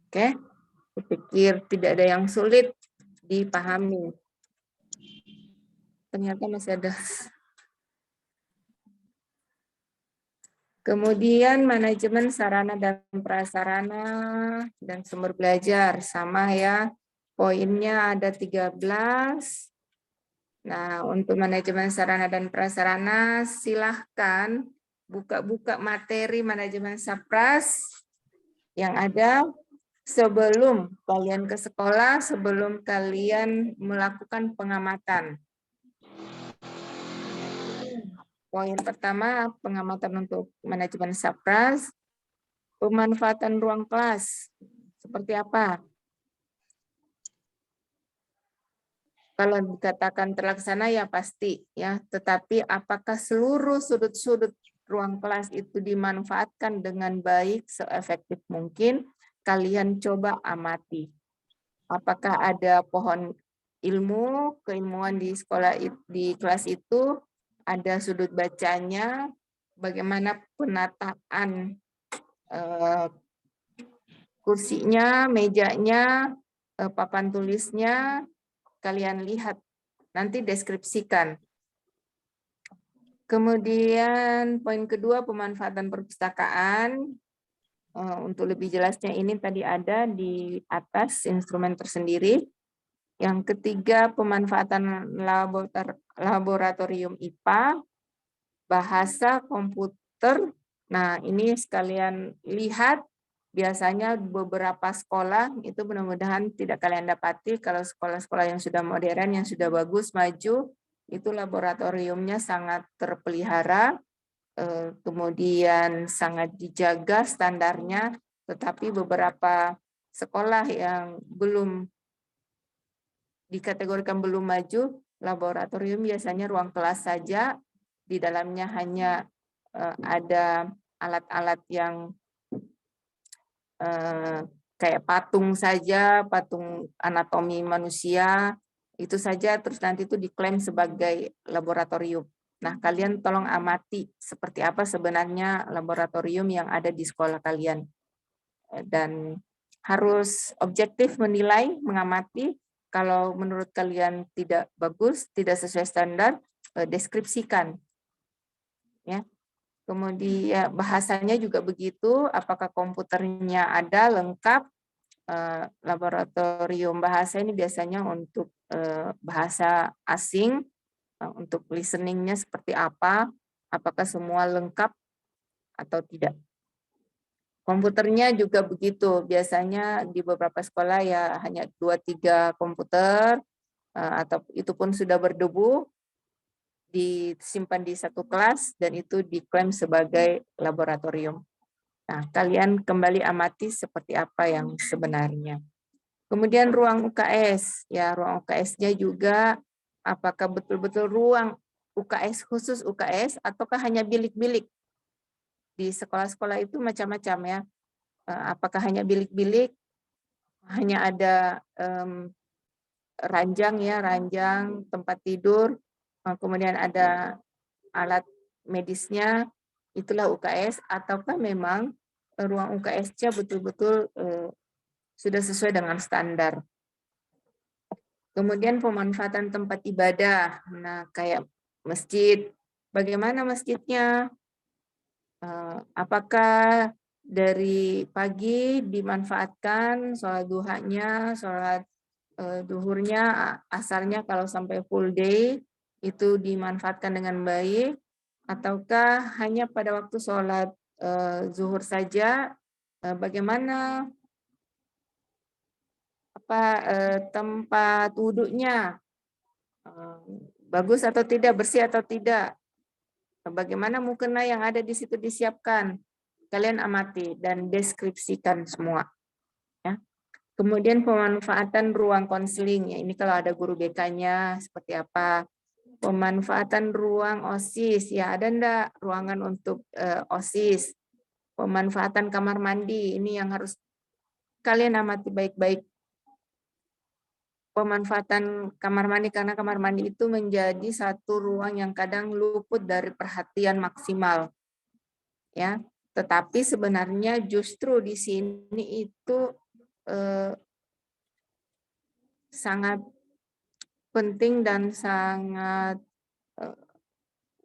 [SPEAKER 4] Oke, saya pikir tidak ada yang sulit dipahami. Ternyata masih ada. Kemudian manajemen sarana dan prasarana dan sumber belajar. Sama ya, poinnya ada 13. Nah, untuk manajemen sarana dan prasarana, silahkan buka-buka materi manajemen Sapras yang ada sebelum kalian ke sekolah, sebelum kalian melakukan pengamatan. Poin pertama, pengamatan untuk manajemen Sapras, pemanfaatan ruang kelas. Seperti apa? Kalau dikatakan terlaksana ya pasti ya, tetapi apakah seluruh sudut-sudut ruang kelas itu dimanfaatkan dengan baik, seefektif mungkin? Kalian coba amati. Apakah ada pohon ilmu, keilmuan di sekolah, di kelas itu, ada sudut bacanya, bagaimana penataan kursinya, mejanya, papan tulisnya, kalian lihat, nanti deskripsikan. Kemudian poin kedua, pemanfaatan perpustakaan. Untuk lebih jelasnya ini tadi ada di atas instrumen tersendiri. Yang ketiga, pemanfaatan laboratorium IPA, bahasa komputer. Nah, ini sekalian lihat, biasanya beberapa sekolah, itu mudah-mudahan tidak kalian dapati, kalau sekolah-sekolah yang sudah modern, yang sudah bagus, maju, itu laboratoriumnya sangat terpelihara, kemudian sangat dijaga standarnya, tetapi beberapa sekolah yang belum dikategorikan belum maju, laboratorium biasanya ruang kelas saja, di dalamnya hanya ada alat-alat yang kayak patung saja, patung anatomi manusia, itu saja, terus nanti itu diklaim sebagai laboratorium. Nah, kalian tolong amati seperti apa sebenarnya laboratorium yang ada di sekolah kalian. Dan harus objektif menilai, mengamati. Kalau menurut kalian tidak bagus, tidak sesuai standar, deskripsikan. Ya. Kemudian bahasanya juga begitu, apakah komputernya ada lengkap. Laboratorium bahasa ini biasanya untuk bahasa asing, untuk listeningnya seperti apa, apakah semua lengkap atau tidak. Komputernya juga begitu, biasanya di beberapa sekolah ya hanya 2-3 komputer, atau itu pun sudah berdebu, disimpan di satu kelas, dan itu diklaim sebagai laboratorium. Nah, kalian kembali amati seperti apa yang sebenarnya. Kemudian ruang UKS, ya ruang UKS-nya juga apakah betul-betul ruang UKS khusus UKS ataukah hanya bilik-bilik. Di sekolah-sekolah itu macam-macam ya. Apakah hanya bilik-bilik, hanya ada ranjang ya, ranjang tempat tidur, kemudian ada alat medisnya, itulah UKS, ataukah memang ruang UKS-nya betul-betul sudah sesuai dengan standar. Kemudian pemanfaatan tempat ibadah, nah kayak masjid, bagaimana masjidnya? Apakah dari pagi dimanfaatkan sholat duhanya, sholat duhurnya, asarnya kalau sampai full day itu dimanfaatkan dengan baik, ataukah hanya pada waktu sholat zuhur saja? Bagaimana tempat wudhunya, bagus atau tidak, bersih atau tidak, bagaimana mukena yang ada di situ disiapkan, kalian amati dan deskripsikan semua. Ya. Kemudian pemanfaatan ruang konseling, ya ini kalau ada guru BK-nya seperti apa. Pemanfaatan ruang OSIS, ya ada enggak ruangan untuk OSIS. Pemanfaatan kamar mandi, ini yang harus kalian amati baik-baik. Pemanfaatan kamar mandi, karena kamar mandi itu menjadi satu ruang yang kadang luput dari perhatian maksimal. Ya, tetapi sebenarnya justru di sini itu sangat penting dan sangat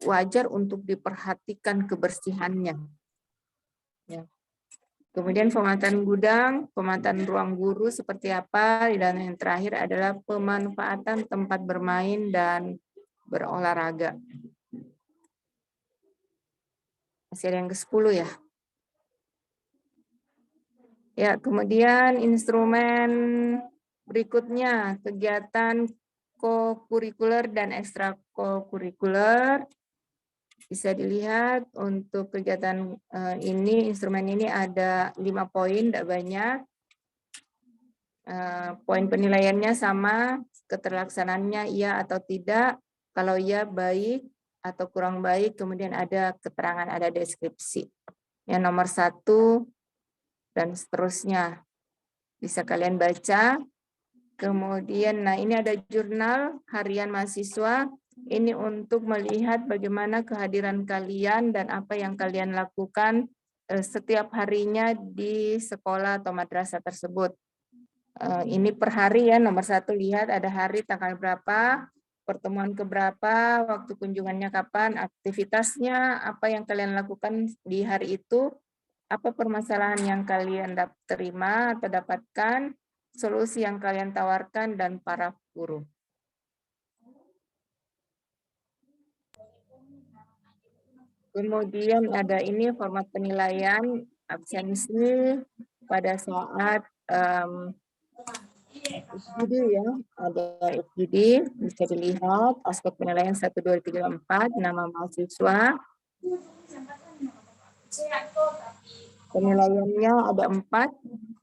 [SPEAKER 4] wajar untuk diperhatikan kebersihannya. Ya. Kemudian pemanfaatan gudang, pemanfaatan ruang guru seperti apa, dan yang terakhir adalah pemanfaatan tempat bermain dan berolahraga. Masih ada yang ke-10 ya. Ya, kemudian instrumen berikutnya, kegiatan kokurikuler dan ekstrakurikuler. Bisa dilihat untuk kegiatan ini, instrumen ini ada 5 poin, tidak banyak. Poin penilaiannya sama, keterlaksanaannya iya atau tidak. Kalau iya baik atau kurang baik, kemudian ada keterangan, ada deskripsi. Yang nomor 1 dan seterusnya. Bisa kalian baca. Kemudian, nah ini ada jurnal harian mahasiswa. Ini untuk melihat bagaimana kehadiran kalian dan apa yang kalian lakukan setiap harinya di sekolah atau madrasah tersebut. Ini per hari ya, nomor 1 lihat ada hari tanggal berapa, pertemuan keberapa, waktu kunjungannya kapan, aktivitasnya, apa yang kalian lakukan di hari itu, apa permasalahan yang kalian terima atau dapatkan, solusi yang kalian tawarkan, dan para guru. Kemudian ada ini format penilaian absensi pada saat FGD ya, ada FGD, bisa dilihat aspek penilaian 1, 2, 3, 4, nama mahasiswa. Penilaiannya ada 4,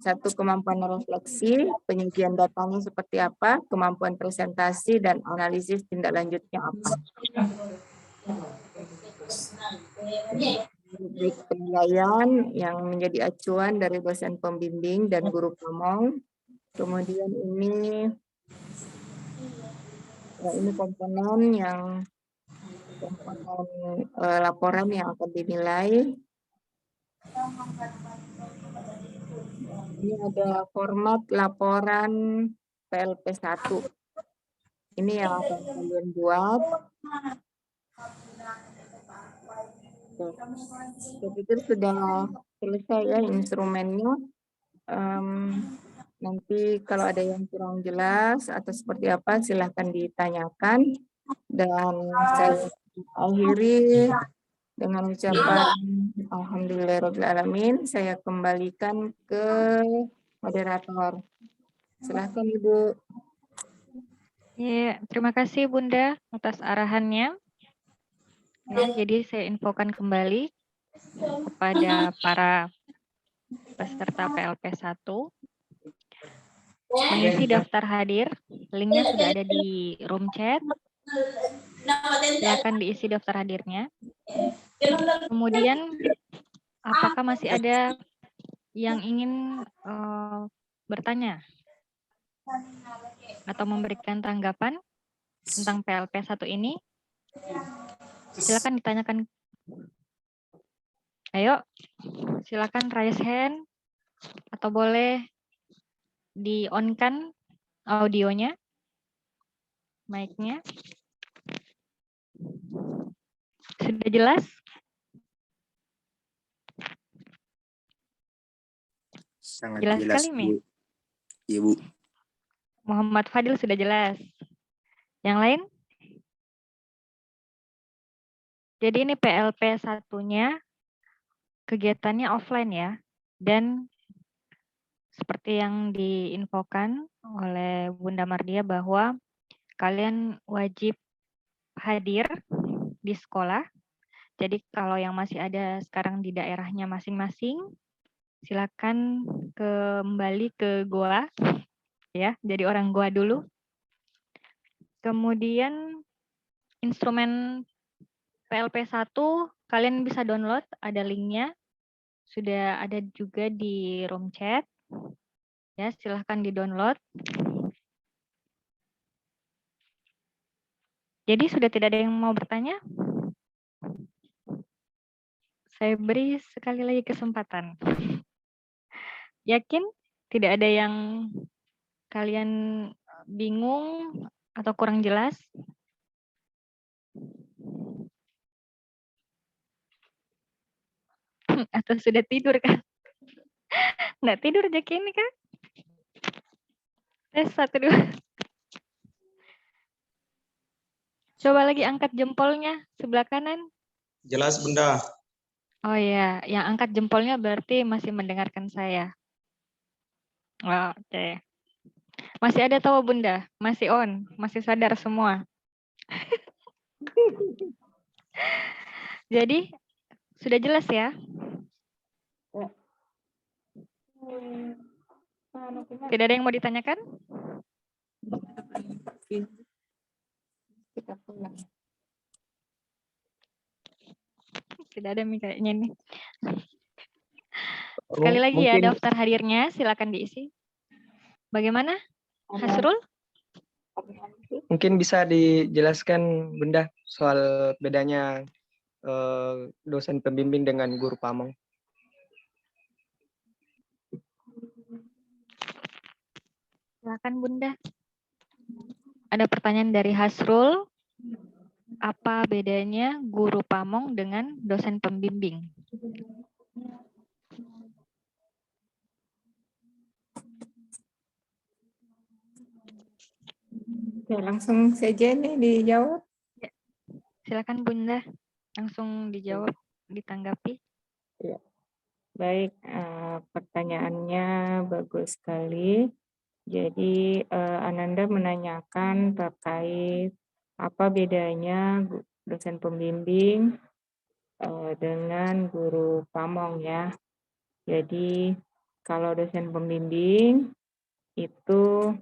[SPEAKER 4] 1 kemampuan refleksi, penyajian datanya seperti apa, kemampuan presentasi, dan analisis tindak lanjutnya apa. Rubrik penilaian yang menjadi acuan dari dosen pembimbing dan guru pamong. Kemudian ini komponen yang laporan yang akan dinilai. Ini ada format laporan PLP 1. Ini yang akan kalian buat. Saya pikir sudah selesai ya instrumennya. Nanti kalau ada yang kurang jelas atau seperti apa silahkan ditanyakan. Dan saya akhiri dengan ucapan Alhamdulillahirrahmanirrahim. Saya kembalikan ke moderator. Silahkan Ibu.
[SPEAKER 2] Ya, terima kasih Bunda atas arahannya. Ya, jadi saya infokan kembali kepada para peserta PLP 1. Mengisi daftar hadir, linknya sudah ada di room chat. Silakan diisi daftar hadirnya. Kemudian, apakah masih ada yang ingin bertanya atau memberikan tanggapan tentang PLP 1 ini? Silakan ditanyakan. Ayo, silakan raise hand atau boleh di-on-kan audionya, mic-nya. Sudah jelas?
[SPEAKER 3] Sangat
[SPEAKER 2] Jelas
[SPEAKER 3] jelas,
[SPEAKER 2] sekali, Mi.
[SPEAKER 3] Bu. Iya, Bu.
[SPEAKER 2] Muhammad Fadil sudah jelas. Yang lain? Jadi ini PLP 1-nya kegiatannya offline ya. Dan seperti yang diinfokan oleh Bunda Mardia bahwa kalian wajib hadir di sekolah. Jadi kalau yang masih ada sekarang di daerahnya masing-masing, silakan kembali ke goa ya, jadi orang goa dulu. Kemudian instrumen PLP 1 kalian bisa download, ada linknya. Sudah ada juga di room chat. Ya, silahkan di-download. Jadi sudah tidak ada yang mau bertanya? Saya beri sekali lagi kesempatan. Yakin tidak ada yang kalian bingung atau kurang jelas? Atau sudah tidur kan? Nggak tidur Jaki ini kan? Tes 1, 2. Coba lagi angkat jempolnya sebelah kanan.
[SPEAKER 3] Jelas, Bunda.
[SPEAKER 2] Oh iya, yang angkat jempolnya berarti masih mendengarkan saya. Oke. Masih ada tahu Bunda? Masih on? Masih sadar semua? Jadi, sudah jelas ya? Tidak ada yang mau ditanyakan?
[SPEAKER 4] Kita pulang.
[SPEAKER 2] Tidak ada kayaknya nih. Sekali lagi ya, daftar hadirnya silakan diisi. Bagaimana? Hasrul?
[SPEAKER 5] Mungkin bisa dijelaskan Bunda soal bedanya dosen pembimbing dengan guru pamong.
[SPEAKER 2] Silakan Bunda. Ada pertanyaan dari Hasrul. Apa bedanya guru pamong dengan dosen pembimbing?
[SPEAKER 4] Oke, langsung saja nih dijawab.
[SPEAKER 2] Ya. Silakan Bunda, langsung dijawab, ditanggapi.
[SPEAKER 4] Ya. Baik, pertanyaannya bagus sekali. Jadi Ananda menanyakan terkait apa bedanya dosen pembimbing dengan guru pamong ya. Jadi kalau dosen pembimbing itu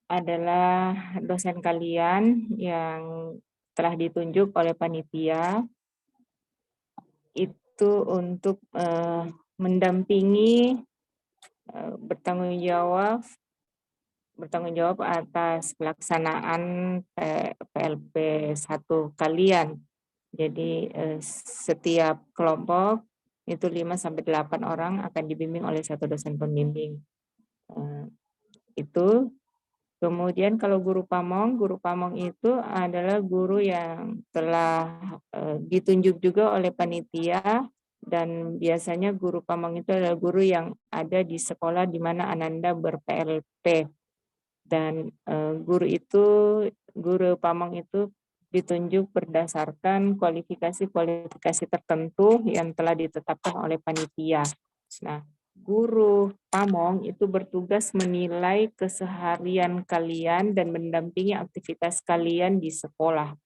[SPEAKER 4] adalah dosen kalian yang telah ditunjuk oleh panitia itu untuk mendampingi bertanggung jawab atas pelaksanaan PLP 1 kalian. Jadi setiap kelompok itu 5-8 orang akan dibimbing oleh satu dosen pembimbing. Itu Kemudian kalau guru pamong itu adalah guru yang telah ditunjuk juga oleh panitia, dan biasanya guru pamong itu adalah guru yang ada di sekolah di mana Ananda ber-PLP. Dan guru pamong itu ditunjuk berdasarkan kualifikasi tertentu yang telah ditetapkan oleh panitia. Nah, guru pamong itu bertugas menilai keseharian kalian dan mendampingi aktivitas kalian di sekolah.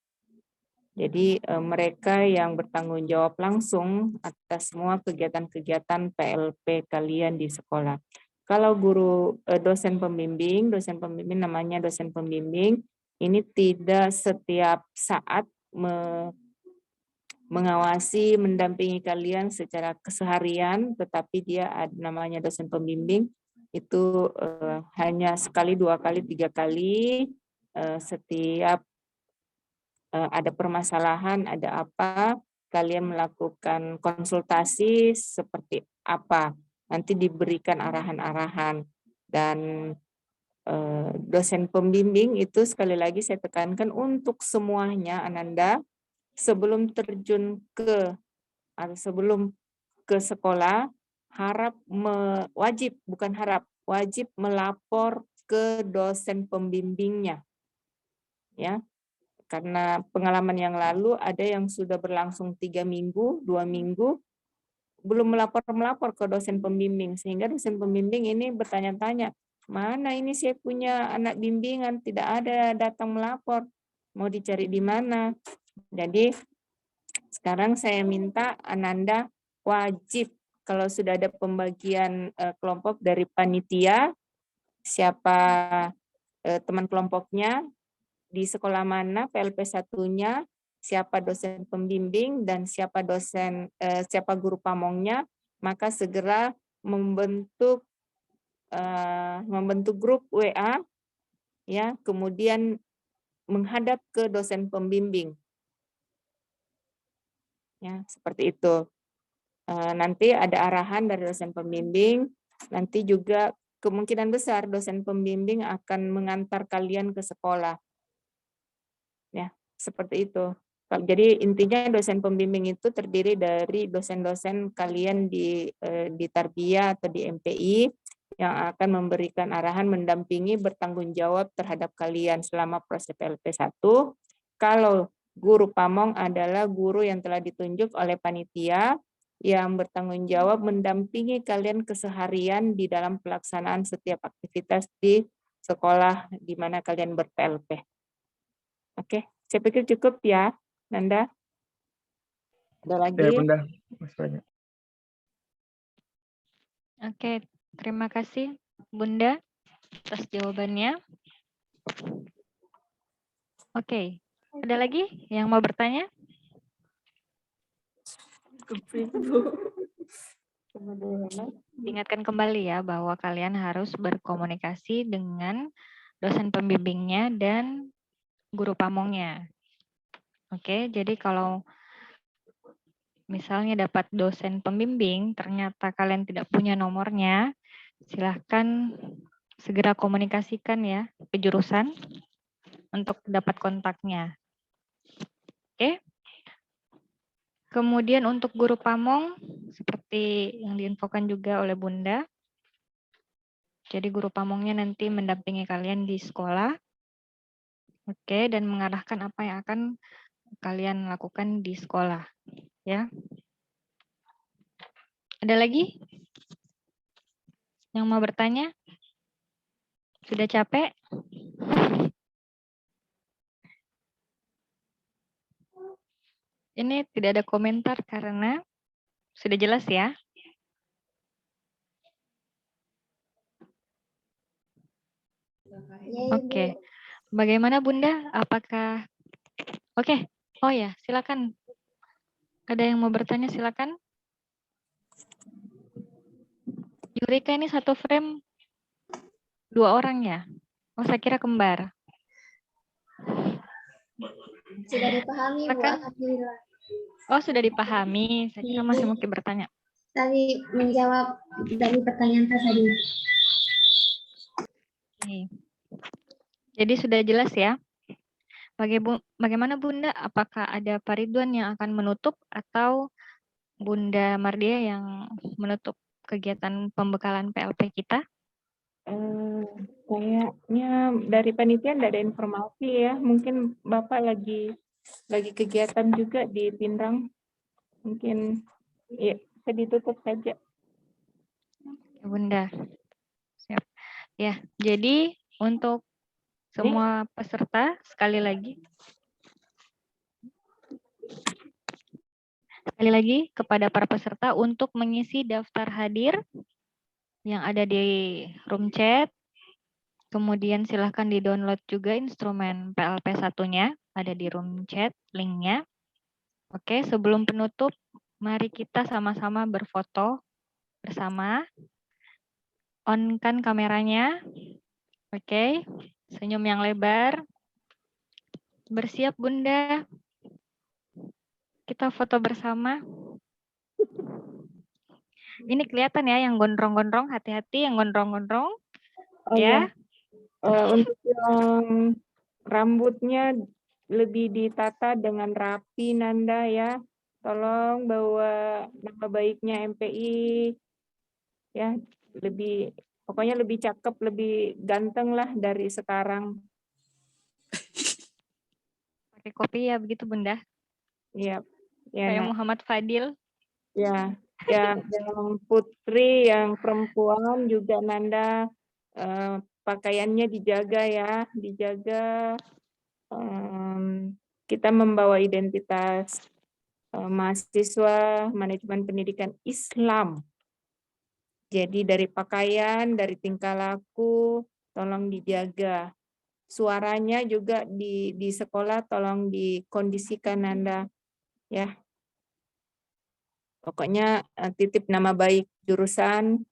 [SPEAKER 4] Jadi mereka yang bertanggung jawab langsung atas semua kegiatan-kegiatan PLP kalian di sekolah. Kalau guru dosen pembimbing namanya dosen pembimbing, ini tidak setiap saat mengawasi, mendampingi kalian secara keseharian, tetapi dia namanya dosen pembimbing itu hanya sekali, 2 kali, 3 kali setiap ada permasalahan, ada apa, kalian melakukan konsultasi seperti apa, nanti diberikan arahan-arahan. Dan dosen pembimbing itu sekali lagi saya tekankan untuk semuanya Ananda, sebelum terjun ke atau sebelum ke sekolah, wajib melapor ke dosen pembimbingnya. Ya. Karena pengalaman yang lalu ada yang sudah berlangsung 3 minggu, 2 minggu, belum melapor ke dosen pembimbing, sehingga dosen pembimbing ini bertanya-tanya, mana ini saya punya anak bimbingan, tidak ada datang melapor, mau dicari di mana. Jadi sekarang saya minta Ananda wajib, kalau sudah ada pembagian kelompok dari panitia, siapa teman kelompoknya, di sekolah mana PLP 1-nya, siapa dosen pembimbing, dan siapa guru pamongnya, maka segera membentuk grup WA, ya, kemudian menghadap ke dosen pembimbing. Ya, seperti itu. Nanti ada arahan dari dosen pembimbing, nanti juga kemungkinan besar dosen pembimbing akan mengantar kalian ke sekolah. Ya, seperti itu. Jadi intinya dosen pembimbing itu terdiri dari dosen-dosen kalian di Tarbiyah atau di MPI yang akan memberikan arahan, mendampingi, bertanggung jawab terhadap kalian selama proses PLP 1. Kalau guru pamong adalah guru yang telah ditunjuk oleh panitia yang bertanggung jawab mendampingi kalian keseharian di dalam pelaksanaan setiap aktivitas di sekolah di mana kalian ber-PLP. Oke, saya pikir cukup ya, Nanda. Ada lagi?
[SPEAKER 5] Ya, Bunda. Masih banyak.
[SPEAKER 2] Oke, terima kasih Bunda atas jawabannya. Oke, ada lagi yang mau bertanya? Ingatkan kembali ya bahwa kalian harus berkomunikasi dengan dosen pembimbingnya dan guru pamongnya. Oke, jadi kalau misalnya dapat dosen pembimbing, ternyata kalian tidak punya nomornya, silahkan segera komunikasikan ya ke jurusan untuk dapat kontaknya. Oke. Kemudian untuk guru pamong, seperti yang diinfokan juga oleh Bunda, jadi guru pamongnya nanti mendampingi kalian di sekolah, oke, dan mengarahkan apa yang akan kalian lakukan di sekolah, ya. Ada lagi yang mau bertanya? Sudah capek? Ini tidak ada komentar karena sudah jelas ya. Oke. Bagaimana Bunda? Apakah oke? Oh ya, silakan. Ada yang mau bertanya, silakan. Yurika ini satu frame 2 orang ya? Oh, saya kira kembar.
[SPEAKER 6] Sudah dipahami, Bu. Alhamdulillah.
[SPEAKER 2] Oh, sudah dipahami. Saya kira masih mungkin bertanya.
[SPEAKER 6] Tadi menjawab dari pertanyaan tadi.
[SPEAKER 2] Oke. Jadi sudah jelas ya. Bagaimana Bunda? Apakah ada Pak Ridwan yang akan menutup atau Bunda Mardia yang menutup kegiatan pembekalan PLP kita?
[SPEAKER 4] Kayaknya dari panitia tidak ada informasi ya. Mungkin Bapak lagi kegiatan juga di Pindrang. Mungkin ya, bisa ditutup saja.
[SPEAKER 2] Ya, Bunda. Siap. Ya, jadi untuk semua peserta sekali lagi kepada para peserta untuk mengisi daftar hadir yang ada di room chat. Kemudian silahkan di-download juga instrumen PLP satunya, ada di room chat linknya. Oke, sebelum penutup, mari kita sama-sama berfoto bersama. On-kan kameranya. Oke, senyum yang lebar. Bersiap Bunda. Kita foto bersama. Ini kelihatan ya yang gondrong-gondrong, hati-hati yang gondrong-gondrong.
[SPEAKER 4] Oh
[SPEAKER 2] Ya.
[SPEAKER 4] untuk yang rambutnya lebih ditata dengan rapi Nanda ya. Tolong bawa nama baiknya MPI ya, pokoknya lebih cakep, lebih ganteng lah dari sekarang.
[SPEAKER 2] Pakai kopi ya begitu Bunda.
[SPEAKER 4] Iya. Ya,
[SPEAKER 2] Kayak
[SPEAKER 4] nah.
[SPEAKER 2] Muhammad Fadil.
[SPEAKER 4] Ya, yang putri, yang perempuan juga Nanda pakaiannya dijaga ya, dijaga. Kita membawa identitas mahasiswa manajemen pendidikan Islam. Jadi dari pakaian, dari tingkah laku, tolong dijaga. Suaranya juga di sekolah tolong dikondisikan Nanda ya. Pokoknya titip nama baik jurusan,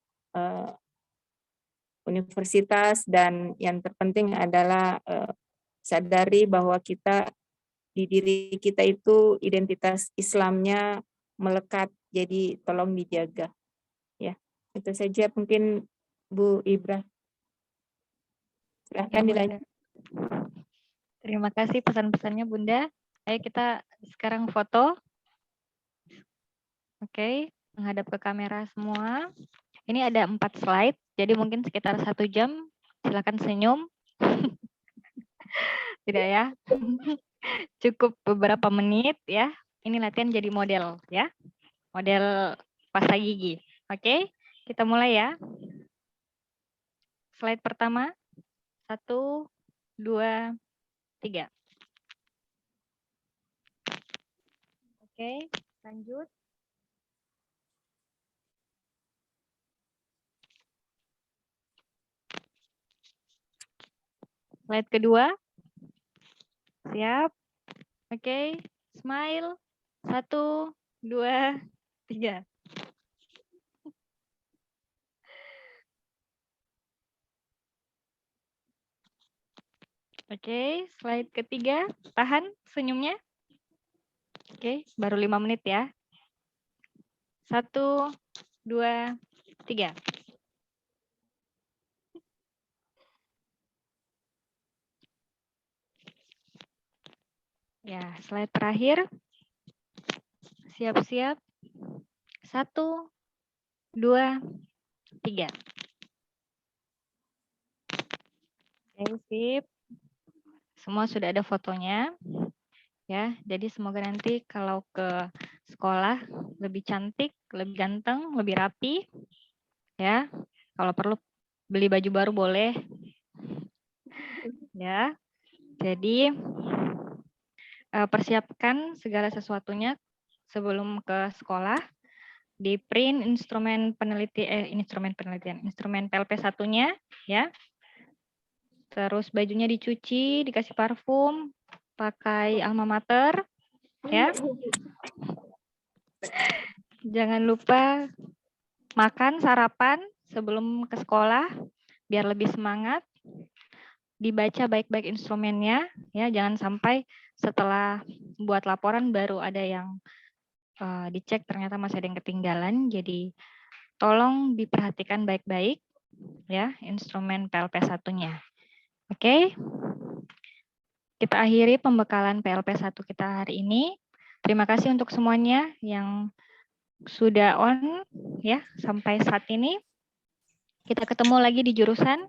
[SPEAKER 4] universitas, dan yang terpenting adalah sadari bahwa di diri kita itu identitas Islamnya melekat, jadi tolong dijaga. Ya, itu saja mungkin Bu Ibra. Silahkan dilanjut.
[SPEAKER 2] Terima kasih pesan-pesannya Bunda. Ayo kita sekarang foto. Oke, menghadap ke kamera semua. Ini ada 4 slide, jadi mungkin sekitar 1 jam. Silakan senyum. Tidak ya? Cukup beberapa menit ya. Ini latihan jadi model ya. Model pasta gigi. Oke, kita mulai ya. Slide pertama. 1, 2, 3. Oke, lanjut. Slide kedua. Siap. Oke, smile. 1, 2, 3. Oke, slide ketiga. Tahan senyumnya. Oke, baru 5 menit ya. 1, 2, 3. Ya, slide terakhir. Siap-siap. 1, 2, 3. Oke, sip. Semua sudah ada fotonya. Ya, jadi semoga nanti kalau ke sekolah lebih cantik, lebih ganteng, lebih rapi. Ya, kalau perlu beli baju baru boleh. Ya, jadi persiapkan segala sesuatunya sebelum ke sekolah. Di print instrumen PLP satunya ya. Terus bajunya dicuci, dikasih parfum, pakai alma mater ya. Jangan lupa makan sarapan sebelum ke sekolah biar lebih semangat. Dibaca baik-baik instrumennya ya, jangan sampai setelah buat laporan baru ada yang dicek ternyata masih ada yang ketinggalan. Jadi tolong diperhatikan baik-baik ya instrumen PLP satunya. Oke. kita akhiri pembekalan PLP 1 kita hari ini. Terima kasih untuk semuanya yang sudah on ya sampai saat ini. Kita ketemu lagi di jurusan.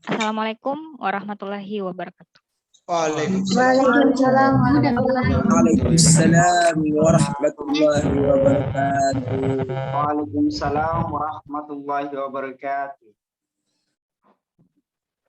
[SPEAKER 2] Assalamualaikum warahmatullahi wabarakatuh.
[SPEAKER 6] Waalaikumsalam warahmatullahi
[SPEAKER 3] Waalaikumsalam warahmatullahi wabarakatuh.
[SPEAKER 7] Waalaikumsalam warahmatullahi wabarakatuh.